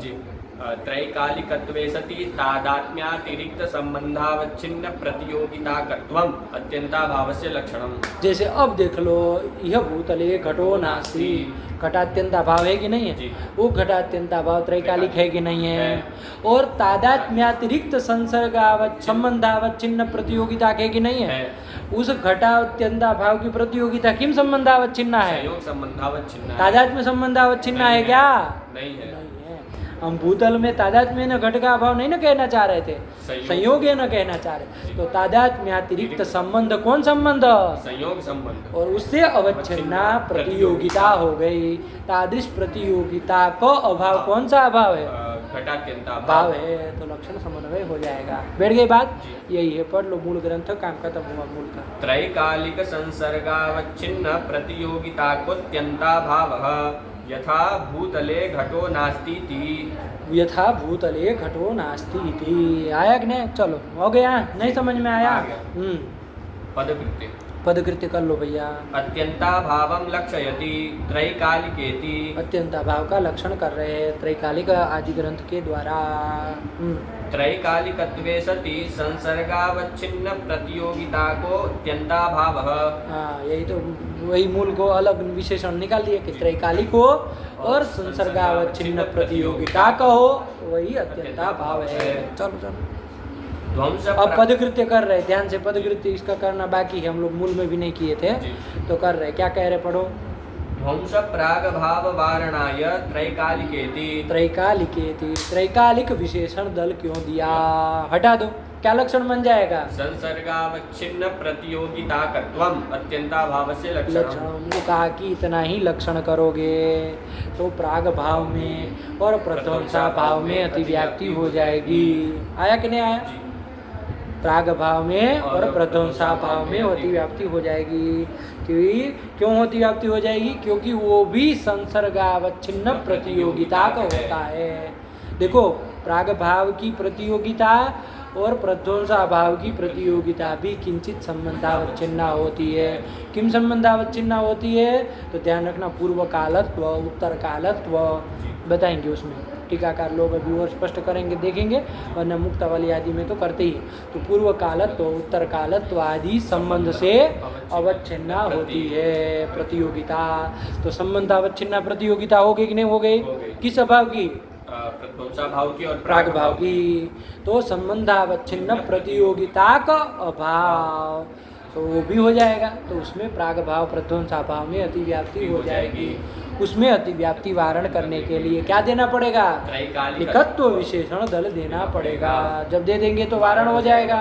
[SPEAKER 2] त्रैकालिकत्वे सति तादात्म्यातिरिक्त संबंधावच्छिन्न प्रतियोगिताकत्वम अत्यंताभावस्य लक्षणम।
[SPEAKER 1] जैसे अब देख लो, यह भूतले घटो नास्ति, घटात्यंताभाव है कि नहीं है? वो घटात्यंताभाव त्रैकालिक है कि नहीं है? और तादात्म्यातिरिक्त संबंधावच्छिन्न प्रतियोगिता है कि नहीं है? उस घटात्यंताभाव की प्रतियोगिता किम संबंधावच्छिन्न है?
[SPEAKER 2] संयोग संबंधावच्छिन्न।
[SPEAKER 1] तादात्म्य संबंधावच्छिन्न है क्या?
[SPEAKER 2] नहीं है।
[SPEAKER 1] हम भूतल में तादात्म्य न घट का अभाव नहीं न कहना चाह रहे थे, संयोग है न कहना चाह रहे। तो तादात्म्यातिरिक्त संबंध कौन संबंध?
[SPEAKER 2] संयोग संबंध।
[SPEAKER 1] और उससे अवच्छिन्ना प्रतियोगिता हो गई। तादृश प्रतियोगिता को अभाव कौन सा अभाव है?
[SPEAKER 2] घटात्यंताभाव
[SPEAKER 1] है। तो लक्षण समन्वय हो जाएगा। बैठ गई बात? यही है, पढ़ लो मूल ग्रंथ, काम खत्म हुआ मूल का।
[SPEAKER 2] त्रैकालिक संसर्गावच्छिन्न प्रतियोगिता को अत्यंताभाव यथा भूतले घटो नास्ति इति।
[SPEAKER 1] यथा भूतले घटो नास्ति इति। आया कि नहीं? चलो, हो गया? नहीं समझ में आया?
[SPEAKER 2] पदकृत्य
[SPEAKER 1] पदकृत्य कर लो भैया।
[SPEAKER 2] अत्यंताभावम लक्षयति त्रैकालिकेति।
[SPEAKER 1] अत्यंताभाव का लक्षण कर रहे हैं त्रैकालिक आदि ग्रंथ के द्वारा।
[SPEAKER 2] त्रैकालिकत्वे सति संसर्गावच्छिन्न प्रतियोगिता को अत्यंताभाव।
[SPEAKER 1] हाँ, यही तो वही मूल को अलग विशेषण निकाल दिए कि त्रैकालिक हो और संसर्गावच्छिन्न प्रतियोगिता का हो, वही अत्यंताभाव है। चलो चलो, अब पदकृत्य कर रहे, ध्यान से पदकृत्य इसका करना बाकी है, हम लोग मूल में भी नहीं किए थे तो कर रहे। क्या कह रहे, पढ़ो।
[SPEAKER 2] ध्वंस प्राग भाव वारणाय त्रैकालिकेति।
[SPEAKER 1] त्रैकालिकेति, त्रैकालिक विशेषण दल क्यों दिया? हटा दो, क्या लक्षण बन जाएगा?
[SPEAKER 2] संसर्गावच्छिन्न प्रतियोगिताकत्वम अत्यंताभाव से लक्षण।
[SPEAKER 1] कहा कि इतना ही लक्षण करोगे तो प्राग भाव में और प्रध्वंसा भाव में अतिव्याप्ति हो जाएगी। आया कि नहीं आया? प्राग भाव में और प्रध्वंसा भाव में अतिव्याप्ति हो जाएगी। क्यों अतिव्याप्ति हो जाएगी? क्योंकि वो भी संसर्गावच्छिन्न प्रतियोगिता का होता है। देखो, प्राग भाव की प्रतियोगिता और प्रध्वंसा भाव की प्रतियोगिता भी किंचित संबंधावच्छिन्न होती है। किम संबंधावच्छिन्न होती है? तो ध्यान रखना, पूर्व कालत्व, उत्तर कालत्व बताएंगे उसमें, टीकाकार लोग अभी और स्पष्ट करेंगे, देखेंगे, वरना मुक्ता वाली आदि में तो करते ही। तो पूर्व कालत्व, उत्तर कालत्व आदि संबंध से अवच्छिन्न होती है प्रतियोगिता। तो संबंधावच्छिन्न प्रतियोगिता हो गई कि नहीं हो गई? किस अभाव की?
[SPEAKER 2] प्रध्वंसा भाव की और
[SPEAKER 1] प्राग भाव की। तो संबंधावच्छिन्न प्रतियोगिता का अभाव तो वो भी हो जाएगा। तो उसमें प्राग भाव प्रध्वंसा भाव में अतिव्याप्ति हो जाएगी। उसमें अतिव्याप्ति वारण करने के लिए क्या देना पड़ेगा? लिखत्व विशेषण दल देना पड़ेगा। जब दे देंगे तो वारण हो जाएगा।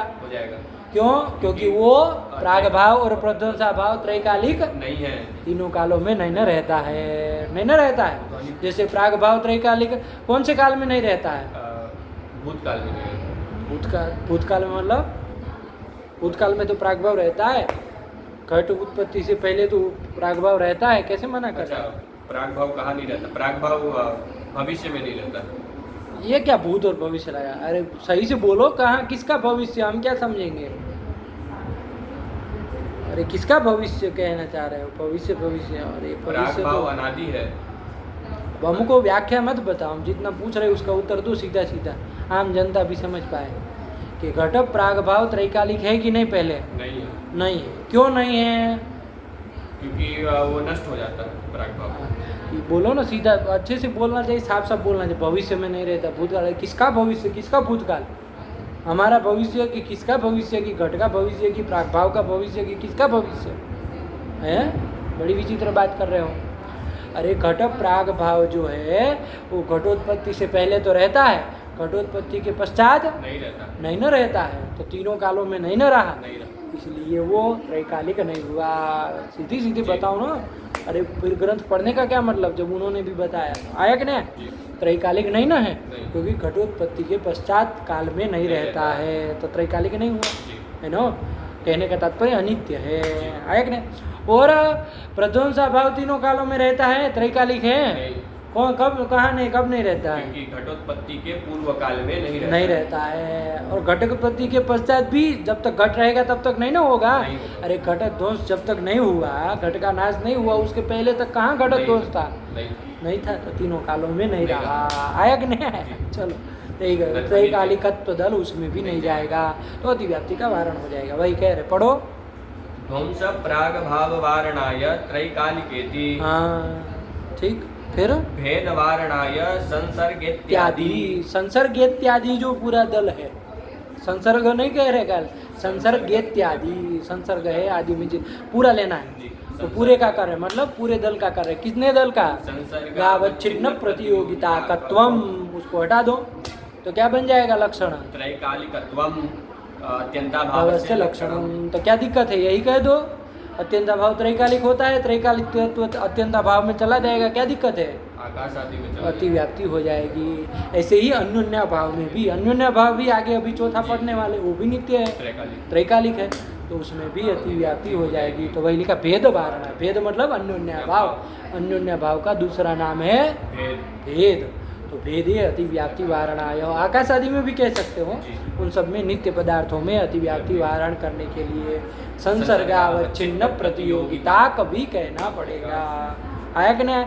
[SPEAKER 1] क्यों? क्योंकि वो प्राग भाव और प्रध्वंसा भाव त्रैकालिक
[SPEAKER 2] नहीं है,
[SPEAKER 1] तीनों कालों में नहीं न रहता है। नहीं न रहता है। जैसे प्राग भाव त्रैकालिक कौन से काल में नहीं रहता है?
[SPEAKER 2] भूतकाल में।
[SPEAKER 1] भूतकाल में मतलब भूतकाल में तो प्राग भाव रहता है। घट उत्पत्ति से पहले तो प्राग भाव रहता है। कैसे मना कर रहा है?
[SPEAKER 2] प्राग भाव कहाँ नहीं रहता? प्राग भाव भविष्य में नहीं रहता।
[SPEAKER 1] ये क्या भूत और भविष्य लगा? अरे सही से बोलो, कहाँ किसका भविष्य? हम क्या समझेंगे? अरे किसका भविष्य कहना चाह रहे हो? भविष्य भविष्य, अरे भविष्य तो
[SPEAKER 2] अनादि है।
[SPEAKER 1] हमको व्याख्या मत बताओ, हम जितना पूछ रहे उसका उत्तर दो सीधा सीधा, आम जनता भी समझ पाए कि घट प्राग भाव त्रैकालिक है कि नहीं? पहले
[SPEAKER 2] नहीं है।
[SPEAKER 1] नहीं है। क्यों नहीं है?
[SPEAKER 2] क्योंकि वो नष्ट हो जाता है प्राग भाव।
[SPEAKER 1] बोलो ना, सीधा अच्छे से बोलना चाहिए, साफ साफ बोलना चाहिए। भविष्य में नहीं रहता। भूतकाल किसका भविष्य? किसका भूतकाल? हमारा भविष्य कि किसका भविष्य? कि घट का भविष्य कि प्राग भाव का भविष्य कि किसका भविष्य है? बड़ी विचित्र बात कर रहे हो। अरे घट प्राग भाव जो है वो घटोत्पत्ति से पहले तो रहता है, घटोत्पत्ति के पश्चात
[SPEAKER 2] नहीं रहता।
[SPEAKER 1] नहीं न रहता है। तो तीनों कालों में नहीं न रहा। इसलिए वो त्रैकालिक नहीं हुआ। सीधी सीधी बताओ ना, अरे फिर ग्रंथ पढ़ने का क्या मतलब जब उन्होंने भी बताया। आया कि नहीं? त्रैकालिक नहीं ना है, क्योंकि घटोत्पत्ति के पश्चात काल में नहीं रहता है, तो त्रैकालिक नहीं हुआ, है ना। कहने का तात्पर्य अनित्य है। आया कि नहीं? और प्रध्वंसा भाव तीनों कालों में रहता है, त्रैकालिक है। कौन कब कहाँ नहीं, कब नहीं रहता है?
[SPEAKER 2] क्योंकि घटोत्पत्ति के पूर्व काल में
[SPEAKER 1] नहीं रहता है। और घटोत्पत्ति के पश्चात भी जब तक घट रहेगा तब तक नहीं ना होगा। अरे घट ध्वंस जब तक नहीं हुआ, घट का नाश नहीं हुआ, उसके पहले तक कहाँ घट ध्वंस था? नहीं था, तो तीनों कालों में नहीं रहा। आया कि नहीं आया? चलो ठीक है, त्रैकालिकत्व दल उसमें भी नहीं जाएगा, तो अतिव्याप्ति का वारण हो जाएगा। वही कह रहे, पढ़ो।
[SPEAKER 2] ध्वंस प्राग भाव वारणाय त्रैकालिकेति।
[SPEAKER 1] हाँ ठीक, फिर
[SPEAKER 2] भेद वारणाय संसर्ग
[SPEAKER 1] इत्यादि। संसर्ग इत्यादि जो पूरा दल है, संसर्ग नहीं कह रहे कल, संसर्ग इत्यादि। संसर्ग है आदि में पूरा लेना है, तो पूरे का कार्य मतलब पूरे दल का कार्य। कितने दल का? गावच्छिन्न प्रतियोगिता कत्वम, उसको हटा दो तो क्या बन जाएगा? लक्षण।
[SPEAKER 2] त्रैकालिकत्वम अत्यंताभाव
[SPEAKER 1] से लक्षण। तो क्या दिक्कत है? यही कह दो, अत्यंताभाव त्रैकालिक होता है, त्रैकालिक अत्यंताभाव में चला जाएगा, क्या दिक्कत है?
[SPEAKER 2] आकाश आदि में
[SPEAKER 1] अतिव्याप्ति हो जाएगी। ऐसे ही अन्योन्या भाव में भी, अन्योन्या भाव भी आगे अभी चौथा पढ़ने वाले, वो भी नित्य है, त्रैकालिक है, तो उसमें भी अतिव्याप्ति हो जाएगी। तो वही लिखा भेद वारणा। भेद मतलब अन्योन्या भाव, अन्योन्या भाव का दूसरा नाम है भेद। तो भेद है अतिव्याप्ति वारणाय। आकाश आदि में भी कह सकते हो, उन सब में नित्य पदार्थों में अतिव्याप्ति वारण करने के लिए संसर्गावच्छिन्न प्रतियोगिता कभी कहना पड़ेगा। आया कि नहीं?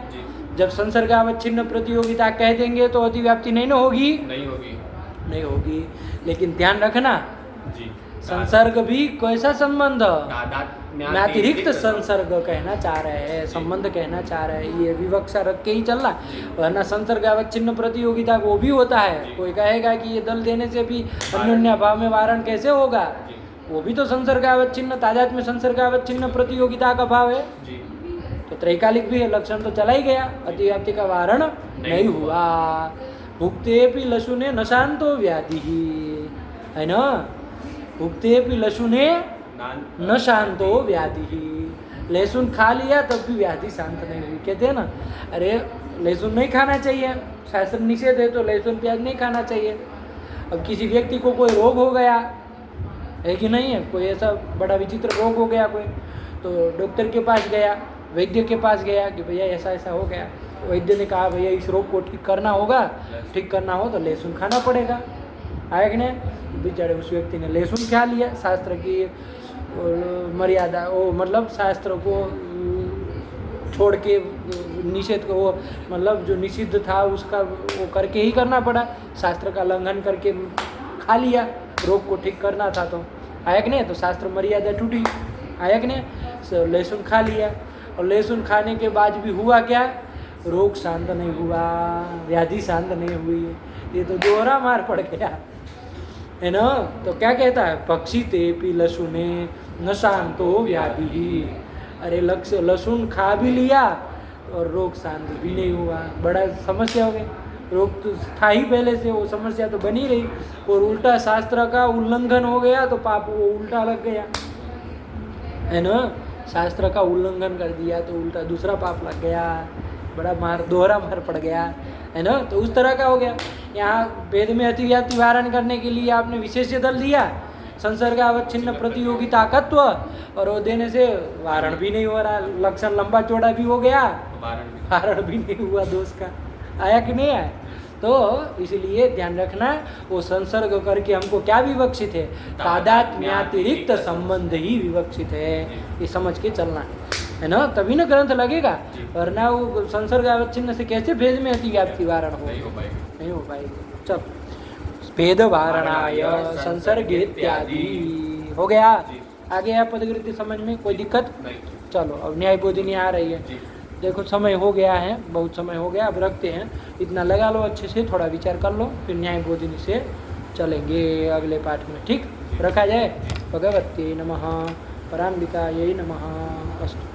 [SPEAKER 1] जब संसर्गावच्छिन्न प्रतियोगिता कह देंगे तो अतिव्याप्ति नहीं ना होगी? नहीं होगी। लेकिन ध्यान रखना, संसर्ग भी कैसा संबंध? नातिरिक्त संसर्ग कहना चाह रहे हैं, संबंध कहना चाह रहे हैं, ये विवक्षा रख के ही चलना। वरना संसर्गावच्छिन्न प्रतियोगिता वो भी होता है। कोई कहेगा कि ये दल देने से भी अन्योन्या भाव में वारण कैसे होगा? वो भी तो संसर्गावच्छिन्न, तादात्म्य में संसर्गावच्छिन्न प्रतियोगिता का भाव है, तो त्रैकालिक भी है, लक्षण तो चला ही गया, अतिव्याप्ति का वारण नहीं हुआ। भुक्ते भी लशुने न शांतो व्याधि, है ना। भुक्ते भी लशुने न शांतो व्याधि। लहसुन खा लिया तब भी व्याधि शांत नहीं हुई। कहते हैं ना, अरे लहसुन नहीं खाना चाहिए, शास्त्र निषेध है, तो लहसुन प्याज नहीं खाना चाहिए। अब किसी व्यक्ति को कोई रोग हो गया है कि नहीं है, कोई ऐसा बड़ा विचित्र रोग हो गया कोई, तो डॉक्टर के पास गया, वैद्य के पास गया कि भैया ऐसा ऐसा हो गया। वैद्य ने कहा भैया इस रोग को ठीक करना होगा, ठीक करना हो तो लहसुन खाना पड़ेगा। आया कि नहीं? बेचारे उस व्यक्ति ने लहसुन खा लिया, शास्त्र की मर्यादा, वो मतलब शास्त्र को छोड़ के निषेध को, वो मतलब जो निषिद्ध था उसका वो करके ही करना पड़ा, शास्त्र का उल्लंघन करके खा लिया, रोग को ठीक करना था तो। आया कि नहीं? तो शास्त्र मर्यादा टूटी। आया कि नहीं? लहसुन खा लिया, और लहसुन खाने के बाद भी हुआ क्या? रोग शांत नहीं हुआ, व्याधि शांत नहीं हुई। ये तो दोहरा मार पड़ गया, है ना। तो क्या कहता है? पक्षी ते पी लहसुने न शांतो व्याधि। अरे लहसुन खा भी लिया और रोग शांत भी नहीं हुआ, बड़ा समस्या हो गई। रोग तो था ही पहले से, वो समस्या तो बनी रही, और उल्टा शास्त्र का उल्लंघन हो गया तो पाप वो उल्टा लग गया, है ना। शास्त्र का उल्लंघन कर दिया तो उल्टा दूसरा पाप लग गया, बड़ा मार, दोहरा मार पड़ गया, है ना। तो उस तरह का हो गया। यहाँ वेद में अतिव्याप्ति वारण करने के लिए आपने विशेष दल दिया, संसर्गावच्छिन्न प्रतियोगिता तत्व, और वो देने से वारण भी नहीं हो रहा, लक्षण लंबा चौड़ा भी हो गया, वारण भी नहीं हुआ दोष का। आया कि नहीं आया? तो इसलिए ध्यान रखना, वो संसर्ग करके हमको क्या विवक्षित है? तादात्म्यातिरिक्त संबंध ही विवक्षित है, ये समझ के चलना है ना, तभी ना ग्रंथ लगेगा। वरना वो संसर्गावच्छिन्न से कैसे भेद में अतिव्याप्ति वारण हो? नहीं हो पाएगी। चल, भेद वारणाय संसर्ग इत्यादि हो गया। आगे है पदकृति समझ में कोई दिक्कत? चलो अब न्याय बोधिनी आ रही है। देखो समय हो गया है, बहुत समय हो गया, अब रखते हैं। इतना लगा लो अच्छे से, थोड़ा विचार कर लो, फिर न्याय बोधिनी से चलेंगे अगले पाठ में। ठीक, रखा जाए। भगवते नमः, पराम्बिकायै नमः। अस्तु।